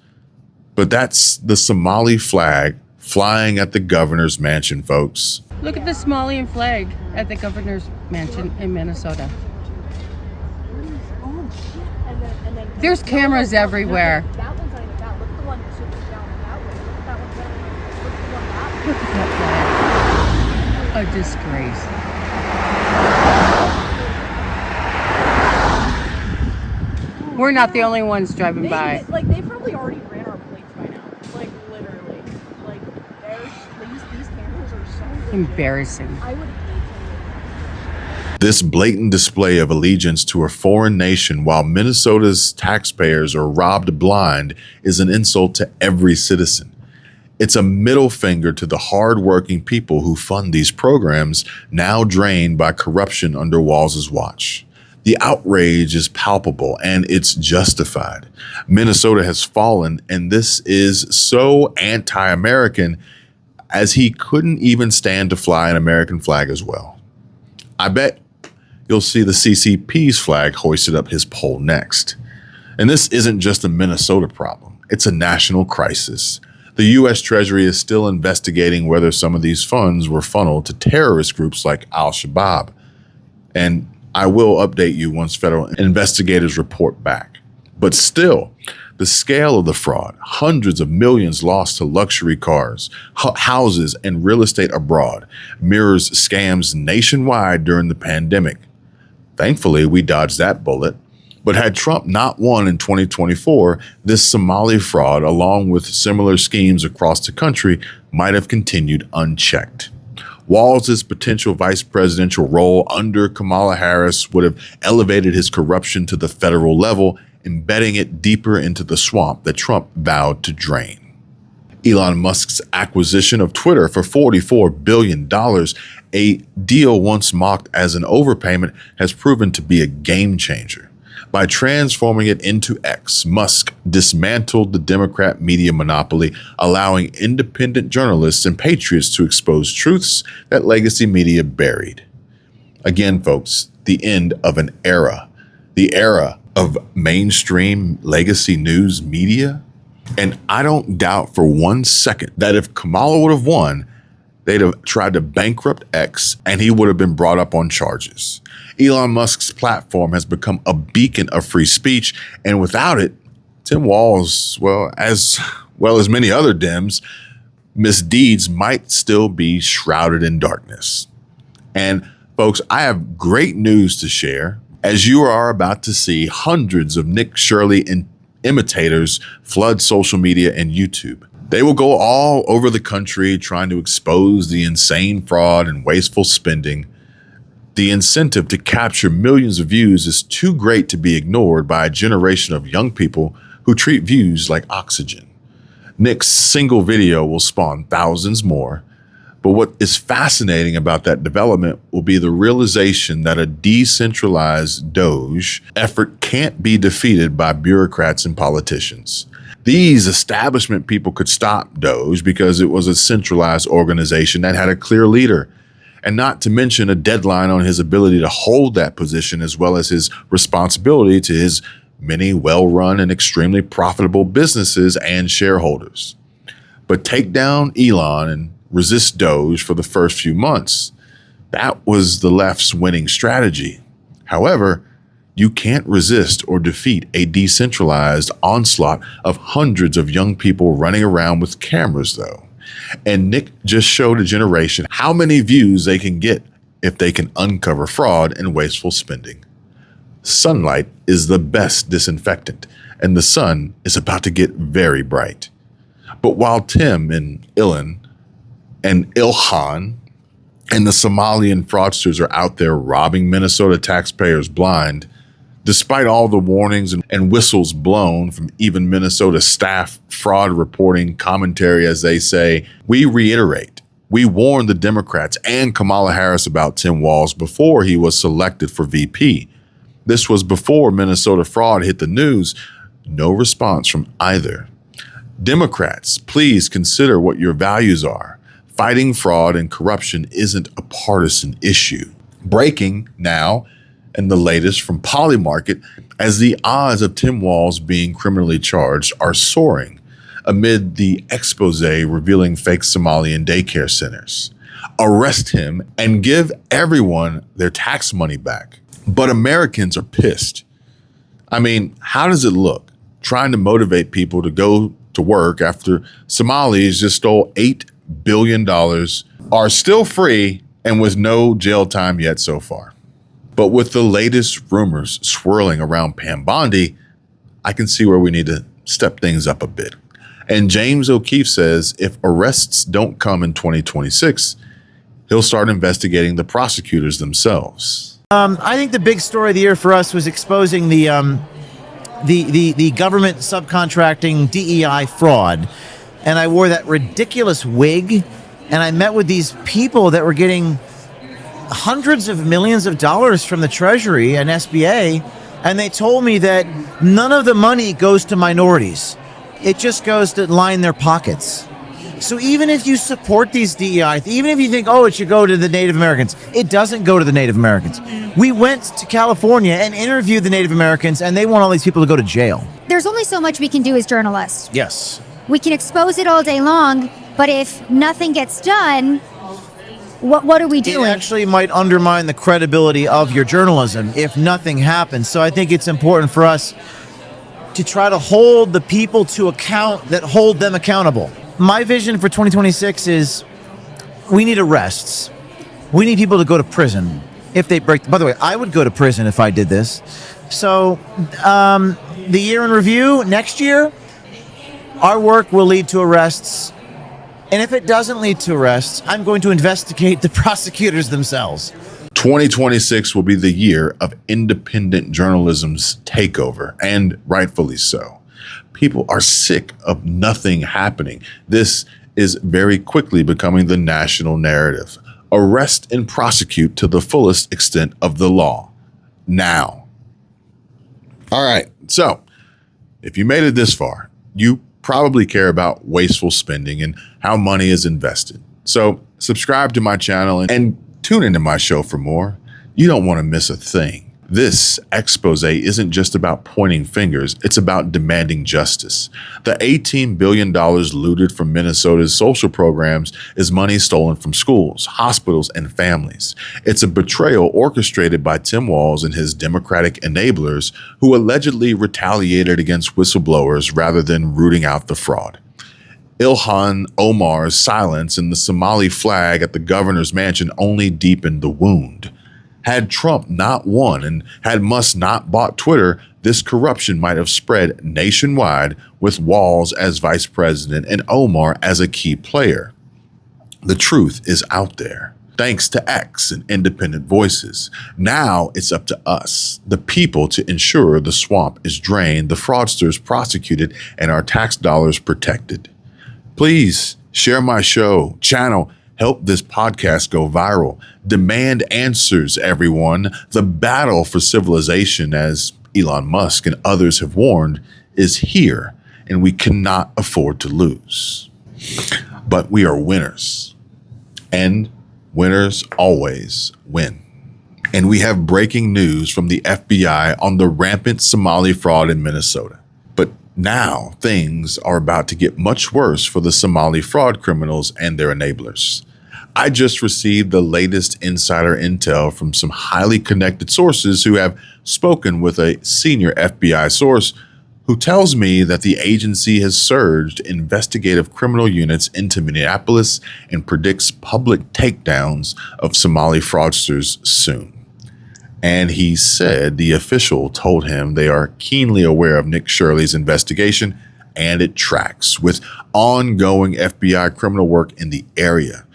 But that's the Somali flag flying at the governor's mansion, folks. Look at the Somalian flag at the governor's mansion in Minnesota. There's cameras everywhere. Look at that flag. A disgrace. We're not the only ones driving by. They probably already ran our plates by now. Like, literally. Like, these cameras are so Embarrassing. I would This blatant display of allegiance to a foreign nation while Minnesota's taxpayers are robbed blind is an insult to every citizen. It's a middle finger to the hard-working people who fund these programs, now drained by corruption under Walz's watch. The outrage is palpable and it's justified. Minnesota has fallen, and this is so anti-American as he couldn't even stand to fly an American flag as well. I bet you'll see the CCP's flag hoisted up his pole next. And this isn't just a Minnesota problem. It's a national crisis. The U.S. Treasury is still investigating whether some of these funds were funneled to terrorist groups like Al-Shabaab. And I will update you once federal investigators report back. But still, the scale of the fraud, hundreds of millions lost to luxury cars, houses, and real estate abroad, mirrors scams nationwide during the pandemic. Thankfully, we dodged that bullet. But had Trump not won in 2024, this Somali fraud, along with similar schemes across the country, might have continued unchecked. Walz's potential vice presidential role under Kamala Harris would have elevated his corruption to the federal level, embedding it deeper into the swamp that Trump vowed to drain. Elon Musk's acquisition of Twitter for $44 billion, a deal once mocked as an overpayment, has proven to be a game changer. By transforming it into X, Musk dismantled the Democrat media monopoly, allowing independent journalists and patriots to expose truths that legacy media buried. Again, folks, the end of an era. The era of mainstream legacy news media. And I don't doubt for 1 second that if Kamala would have won, they'd have tried to bankrupt X and he would have been brought up on charges. Elon Musk's platform has become a beacon of free speech, and without it, Tim Walz, as many other Dems, misdeeds might still be shrouded in darkness. And folks, I have great news to share, as you are about to see hundreds of Nick Shirley imitators flood social media and YouTube. They will go all over the country trying to expose the insane fraud and wasteful spending. The incentive to capture millions of views is too great to be ignored by a generation of young people who treat views like oxygen. Nick's single video will spawn thousands more. But what is fascinating about that development will be the realization that a decentralized Doge effort can't be defeated by bureaucrats and politicians. These establishment people could stop Doge because it was a centralized organization that had a clear leader, and not to mention a deadline on his ability to hold that position, as well as his responsibility to his many well-run and extremely profitable businesses and shareholders. But take down Elon and resist Doge for the first few months. That was the left's winning strategy. However, you can't resist or defeat a decentralized onslaught of hundreds of young people running around with cameras, though. And Nick just showed a generation how many views they can get if they can uncover fraud and wasteful spending. Sunlight is the best disinfectant, and the sun is about to get very bright. But while Tim and Ilhan and Ilhan and the Somalian fraudsters are out there robbing Minnesota taxpayers blind, despite all the warnings and whistles blown from even Minnesota staff fraud reporting commentary, as they say, we reiterate, we warned the Democrats and Kamala Harris about Tim Walz before he was selected for VP. This was before Minnesota fraud hit the news. No response from either. Democrats, please consider what your values are. Fighting fraud and corruption isn't a partisan issue. Breaking now, and the latest from Polymarket, as the odds of Tim Walz being criminally charged are soaring amid the expose revealing fake Somalian daycare centers. Arrest him and give everyone their tax money back. But Americans are pissed. I mean, how does it look trying to motivate people to go to work after Somalis just stole $8 billion, are still free, and with no jail time yet so far? But with the latest rumors swirling around Pam Bondi, I can see where we need to step things up a bit. And James O'Keefe says if arrests don't come in 2026, he'll start investigating the prosecutors themselves. I think the big story of the year for us was exposing the government subcontracting DEI fraud. And I wore that ridiculous wig, and I met with these people that were getting hundreds of millions of dollars from the Treasury and SBA, and they told me that none of the money goes to minorities. It just goes to line their pockets. So even if you support these DEI, even if you think, oh, it should go to the Native Americans, it doesn't go to the Native Americans. We went to California and interviewed the Native Americans, and they want all these people to go to jail. There's only so much we can do as journalists. Yes. We can expose it all day long, but if nothing gets done, what are we doing? It actually might undermine the credibility of your journalism if nothing happens. So I think it's important for us to try to hold the people to account that hold them accountable. My vision for 2026 is we need arrests. We need people to go to prison if they break. By the way, I would go to prison if I did this. So the year in review next year, our work will lead to arrests And if it doesn't lead to arrests, I'm going to investigate the prosecutors themselves. 2026 will be the year of independent journalism's takeover, and rightfully so. People are sick of nothing happening. This is very quickly becoming the national narrative. Arrest and prosecute to the fullest extent of the law. Now. All right, so if you made it this far, you probably care about wasteful spending and how money is invested. So subscribe to my channel and tune into my show for more. You don't want to miss a thing. This expose isn't just about pointing fingers, it's about demanding justice. The $18 billion looted from Minnesota's social programs is money stolen from schools, hospitals, and families. It's a betrayal orchestrated by Tim Walz and his Democratic enablers who allegedly retaliated against whistleblowers rather than rooting out the fraud. Ilhan Omar's silence and the Somali flag at the governor's mansion only deepened the wound. Had Trump not won and had Musk not bought Twitter, this corruption might have spread nationwide with Walz as vice president and Omar as a key player. The truth is out there, thanks to X and independent voices. Now it's up to us, the people, to ensure the swamp is drained, the fraudsters prosecuted, and our tax dollars protected. Please share my show, channel, help this podcast go viral. Demand answers, everyone. The battle for civilization, as Elon Musk and others have warned, is here, and we cannot afford to lose. But we are winners, and winners always win. And we have breaking news from the FBI on the rampant Somali fraud in Minnesota. But now things are about to get much worse for the Somali fraud criminals and their enablers. I just received the latest insider intel from some highly connected sources who have spoken with a senior FBI source who tells me that the agency has surged investigative criminal units into Minneapolis and predicts public takedowns of Somali fraudsters soon. And he said the official told him they are keenly aware of Nick Shirley's investigation, and it tracks with ongoing FBI criminal work in the area.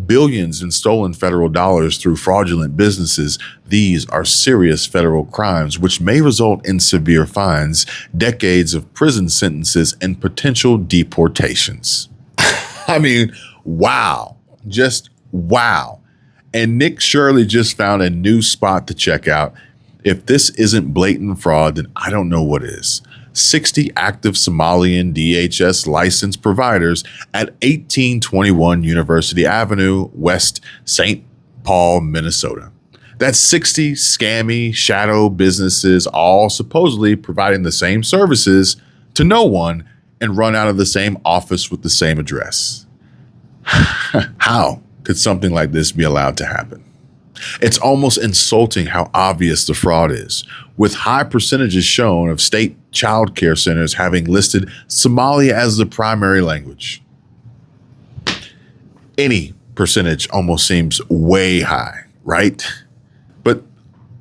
Billions in stolen federal dollars through fraudulent businesses. These are serious federal crimes, which may result in severe fines, decades of prison sentences, and potential deportations. I mean, wow. Just wow. And Nick Shirley just found a new spot to check out. If this isn't blatant fraud, then I don't know what is. 60 active Somalian DHS licensed providers at 1821 University Avenue, West St. Paul, Minnesota. That's 60 scammy shadow businesses, all supposedly providing the same services to no one and run out of the same office with the same address. How could something like this be allowed to happen? It's almost insulting how obvious the fraud is, with high percentages shown of state child care centers having listed Somali as the primary language. Any percentage almost seems way high, right? But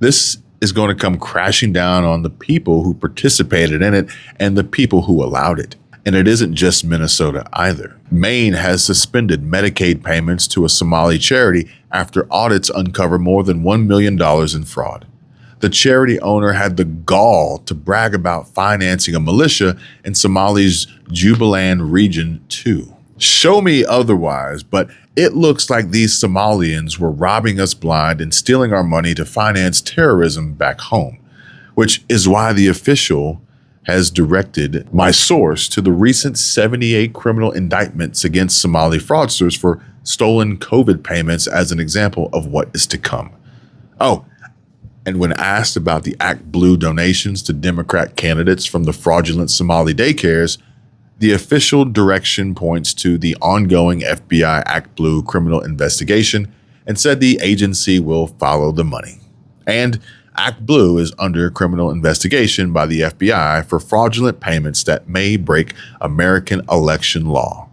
this is going to come crashing down on the people who participated in it and the people who allowed it. And it isn't just Minnesota either. Maine has suspended Medicaid payments to a Somali charity after audits uncover more than $1 million in fraud. The charity owner had the gall to brag about financing a militia in Somali's Jubaland region too. Show me otherwise, but it looks like these Somalians were robbing us blind and stealing our money to finance terrorism back home, which is why the official has directed my source to the recent 78 criminal indictments against Somali fraudsters for stolen COVID payments as an example of what is to come. Oh, and when asked about the Act Blue donations to Democrat candidates from the fraudulent Somali daycares, the official direction points to the ongoing FBI Act Blue criminal investigation and said the agency will follow the money. And Act Blue is under criminal investigation by the FBI for fraudulent payments that may break American election law.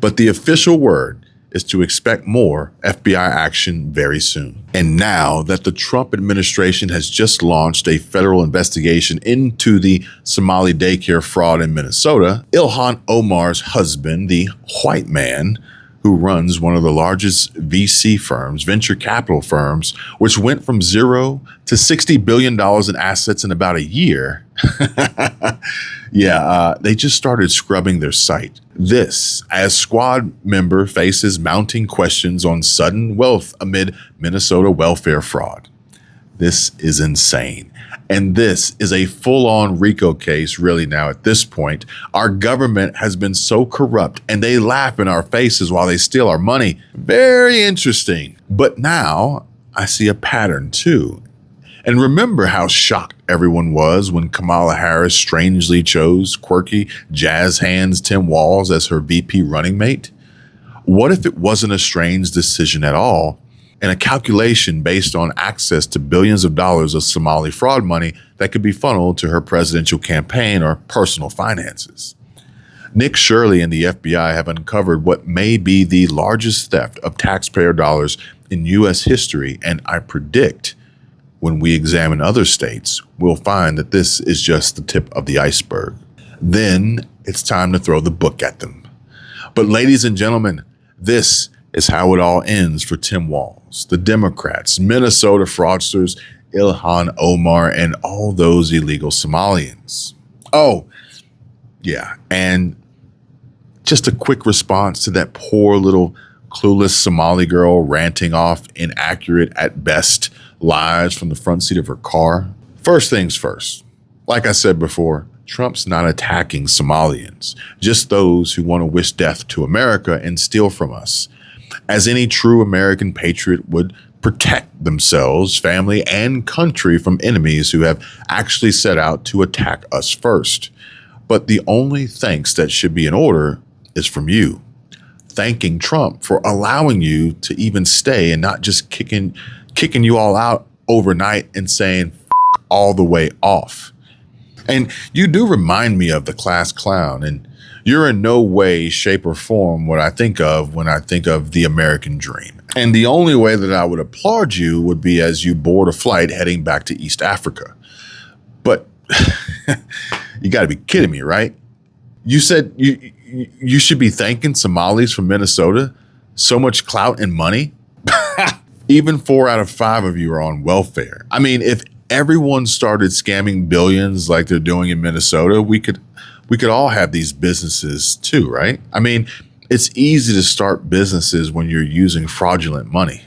But the official word is to expect more FBI action very soon. And now that the Trump administration has just launched a federal investigation into the Somali daycare fraud in Minnesota, Ilhan Omar's husband, the white man who runs one of the largest VC firms, venture capital firms, which went from zero to $60 billion in assets in about a year. They just started scrubbing their site. This, as squad member faces mounting questions on sudden wealth amid Minnesota welfare fraud. This is insane. And this is a full-on RICO case, really, now at this point. Our government has been so corrupt, and they laugh in our faces while they steal our money. Very interesting. But now I see a pattern, too. And remember how shocked everyone was when Kamala Harris strangely chose quirky jazz hands Tim Walz as her VP running mate? What if it wasn't a strange decision at all, and a calculation based on access to billions of dollars of Somali fraud money that could be funneled to her presidential campaign or personal finances? Nick Shirley and the FBI have uncovered what may be the largest theft of taxpayer dollars in U.S. history, and I predict when we examine other states, we'll find that this is just the tip of the iceberg. Then it's time to throw the book at them. But ladies and gentlemen, this is how it all ends for Tim Walz, the Democrats, Minnesota fraudsters, Ilhan Omar, and all those illegal Somalians. Oh, yeah, and just a quick response to that poor little clueless Somali girl ranting off inaccurate at best lies from the front seat of her car. First things first, like I said before, Trump's not attacking Somalians, just those who want to wish death to America and steal from us. As any true American patriot would protect themselves, family, and country from enemies who have actually set out to attack us first. But the only thanks that should be in order is from you. Thanking Trump for allowing you to even stay and not just kicking you all out overnight and saying F all the way off. And you do remind me of the class clown, and you're in no way, shape, or form what I think of when I think of the American dream. And the only way that I would applaud you would be as you board a flight heading back to East Africa. But you got to be kidding me, right? You said you should be thanking Somalis from Minnesota. So much clout and money. Even 4 out of 5 of you are on welfare. I mean, if everyone started scamming billions like they're doing in Minnesota, we could all have these businesses too, right? I mean, it's easy to start businesses when you're using fraudulent money.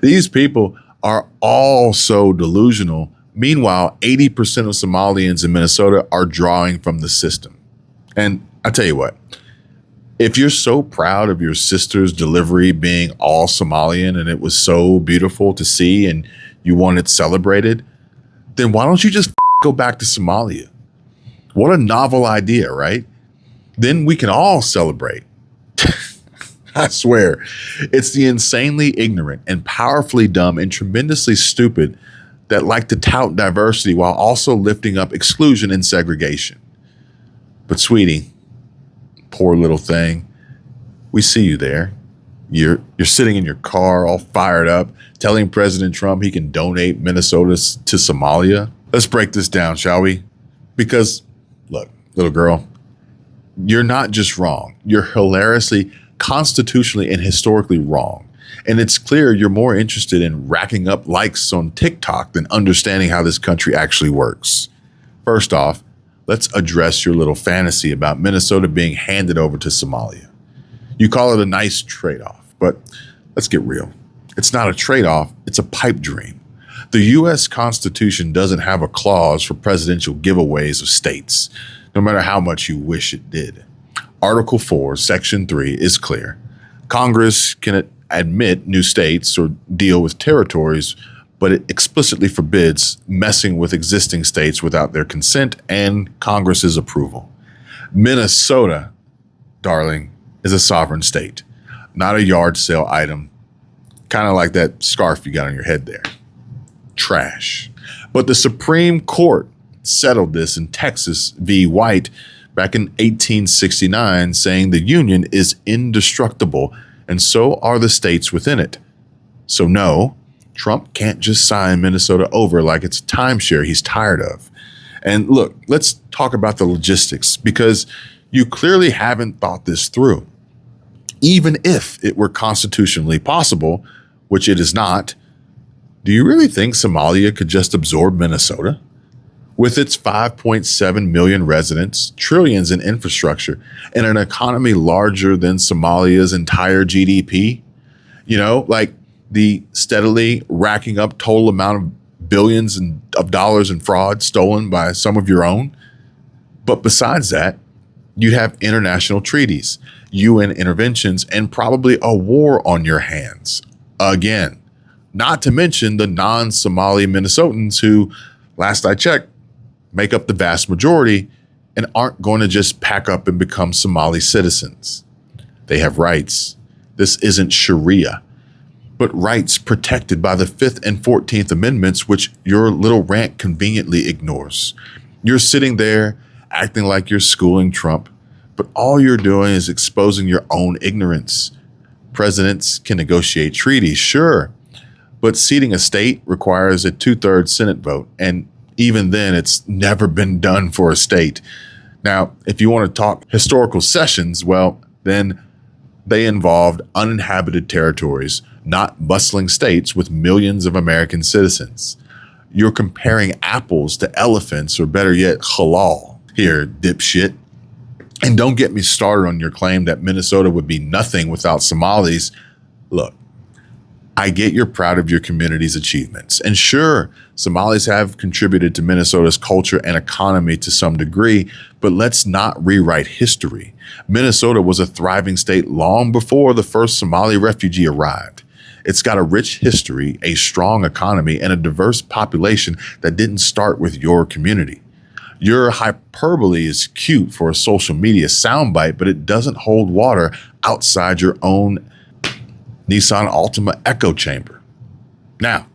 These people are all so delusional. Meanwhile, 80% of Somalians in Minnesota are drawing from the system. And I tell you what, if you're so proud of your sister's delivery being all Somalian and it was so beautiful to see and you want it celebrated, then why don't you just go back to Somalia? What a novel idea, right? Then we can all celebrate. I swear, it's the insanely ignorant and powerfully dumb and tremendously stupid that like to tout diversity while also lifting up exclusion and segregation. But sweetie, poor little thing, we see you there. You're sitting in your car all fired up, telling President Trump he can donate Minnesota to Somalia. Let's break this down, shall we? Because, look, little girl, you're not just wrong. You're hilariously, constitutionally, and historically wrong. And it's clear you're more interested in racking up likes on TikTok than understanding how this country actually works. First off, let's address your little fantasy about Minnesota being handed over to Somalia. You call it a nice trade-off, but let's get real. It's not a trade-off, it's a pipe dream. The U.S. Constitution doesn't have a clause for presidential giveaways of states, no matter how much you wish it did. Article 4, Section 3 is clear. Congress can admit new states or deal with territories, but it explicitly forbids messing with existing states without their consent and Congress's approval. Minnesota, darling, is a sovereign state, not a yard sale item, kind of like that scarf you got on your head there. Trash. But the Supreme Court settled this in Texas v. White back in 1869, saying the Union is indestructible and so are the states within it. So no, Trump can't just sign Minnesota over like it's a timeshare he's tired of. And look, let's talk about the logistics, because you clearly haven't thought this through. Even if it were constitutionally possible, which it is not, do you really think Somalia could just absorb Minnesota? With its 5.7 million residents, trillions in infrastructure, and an economy larger than Somalia's entire GDP, like the steadily racking up total amount of billions of dollars in fraud stolen by some of your own. But besides that, you have international treaties, UN interventions, and probably a war on your hands. Again, not to mention the non-Somali Minnesotans who, last I checked, make up the vast majority and aren't going to just pack up and become Somali citizens. They have rights. This isn't Sharia, but rights protected by the 5th and 14th Amendments, which your little rant conveniently ignores. You're sitting there acting like you're schooling Trump, but all you're doing is exposing your own ignorance. Presidents can negotiate treaties, sure, but seating a state requires a 2/3 Senate vote, and even then, it's never been done for a state. Now, if you want to talk historical cessions, well, then they involved uninhabited territories, not bustling states with millions of American citizens. You're comparing apples to elephants, or better yet, halal here, dipshit. And don't get me started on your claim that Minnesota would be nothing without Somalis. Look, I get you're proud of your community's achievements. And sure, Somalis have contributed to Minnesota's culture and economy to some degree, but let's not rewrite history. Minnesota was a thriving state long before the first Somali refugee arrived. It's got a rich history, a strong economy, and a diverse population that didn't start with your community. Your hyperbole is cute for a social media soundbite, but it doesn't hold water outside your own Nissan Altima echo chamber. Now,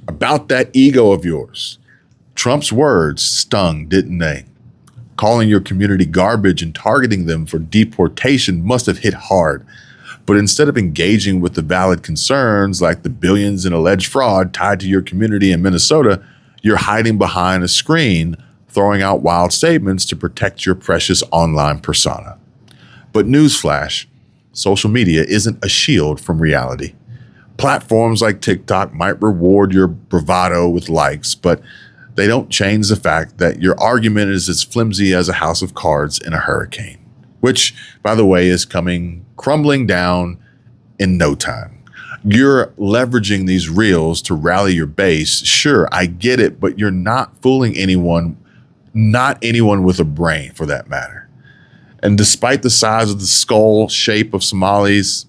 about that ego of yours, Trump's words stung, didn't they? Calling your community garbage and targeting them for deportation must have hit hard. But instead of engaging with the valid concerns like the billions in alleged fraud tied to your community in Minnesota, you're hiding behind a screen, throwing out wild statements to protect your precious online persona. But newsflash, social media isn't a shield from reality. Platforms like TikTok might reward your bravado with likes, but they don't change the fact that your argument is as flimsy as a house of cards in a hurricane, which, by the way, is coming crumbling down in no time. You're leveraging these reels to rally your base. Sure, I get it, but you're not fooling anyone, not anyone with a brain for that matter. And despite the size of the skull shape of Somalis,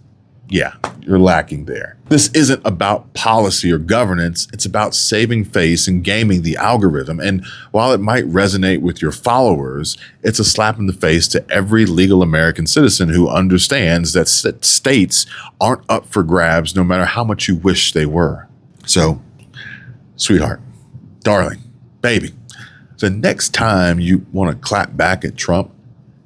yeah, you're lacking there. This isn't about policy or governance. It's about saving face and gaming the algorithm. And while it might resonate with your followers, it's a slap in the face to every legal American citizen who understands that states aren't up for grabs no matter how much you wish they were. So, sweetheart, darling, baby, the next time you want to clap back at Trump,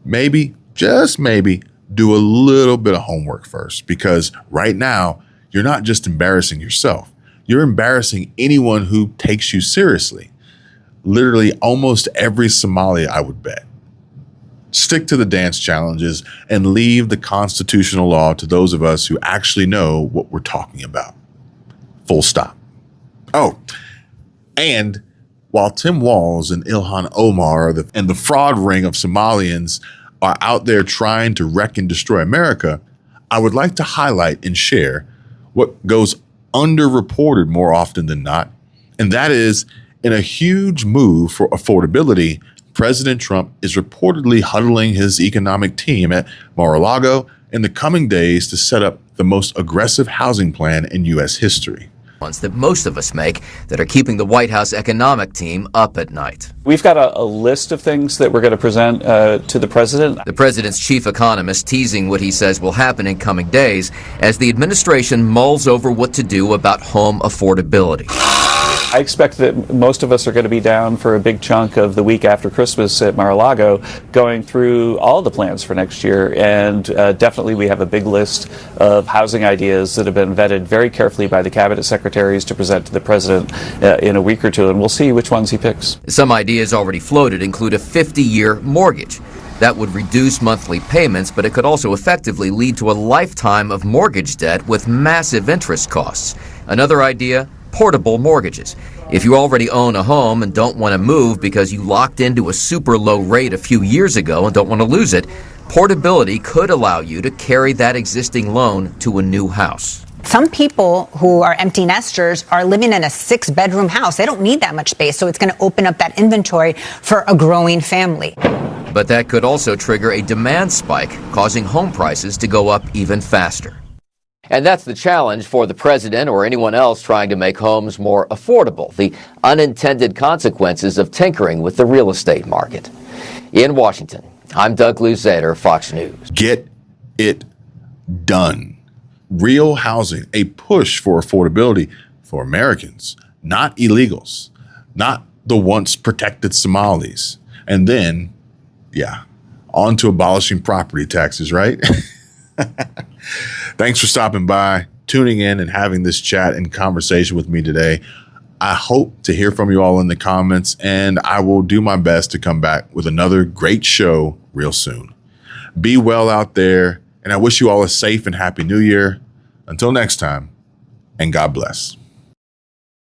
maybe, just maybe, do a little bit of homework first, because right now, you're not just embarrassing yourself. You're embarrassing anyone who takes you seriously. Literally almost every Somali, I would bet. Stick to the dance challenges and leave the constitutional law to those of us who actually know what we're talking about. Full stop. Oh, and while Tim Walz and Ilhan Omar and the fraud ring of Somalians are out there trying to wreck and destroy America, I would like to highlight and share what goes underreported more often than not, and that is, in a huge move for affordability, President Trump is reportedly huddling his economic team at Mar-a-Lago in the coming days to set up the most aggressive housing plan in U.S. history. Ones that most of us make that are keeping the White House economic team up at night. We've got a list of things that we're going to present to the president. The president's chief economist teasing what he says will happen in coming days as the administration mulls over what to do about home affordability. I expect that most of us are going to be down for a big chunk of the week after Christmas at Mar-a-Lago, going through all the plans for next year. And definitely we have a big list of housing ideas that have been vetted very carefully by the cabinet secretaries to present to the president in a week or two. And we'll see which ones he picks. Some ideas already floated include a 50-year mortgage. That would reduce monthly payments, but it could also effectively lead to a lifetime of mortgage debt with massive interest costs. Another idea, portable mortgages. If you already own a home and don't want to move because you locked into a super low rate a few years ago and don't want to lose it, portability could allow you to carry that existing loan to a new house. Some people who are empty nesters are living in a 6-bedroom house. They don't need that much space, so it's going to open up that inventory for a growing family. But that could also trigger a demand spike, causing home prices to go up even faster. And that's the challenge for the president or anyone else trying to make homes more affordable, the unintended consequences of tinkering with the real estate market. In Washington, I'm Doug Luzader, Fox News. Get it done. Real housing, a push for affordability for Americans, not illegals, not the once protected Somalis. And then, on to abolishing property taxes, right? Thanks for stopping by, tuning in, and having this chat and conversation with me today. I hope to hear from you all in the comments, and I will do my best to come back with another great show real soon. Be well out there, and I wish you all a safe and happy new year. Until next time, and God bless.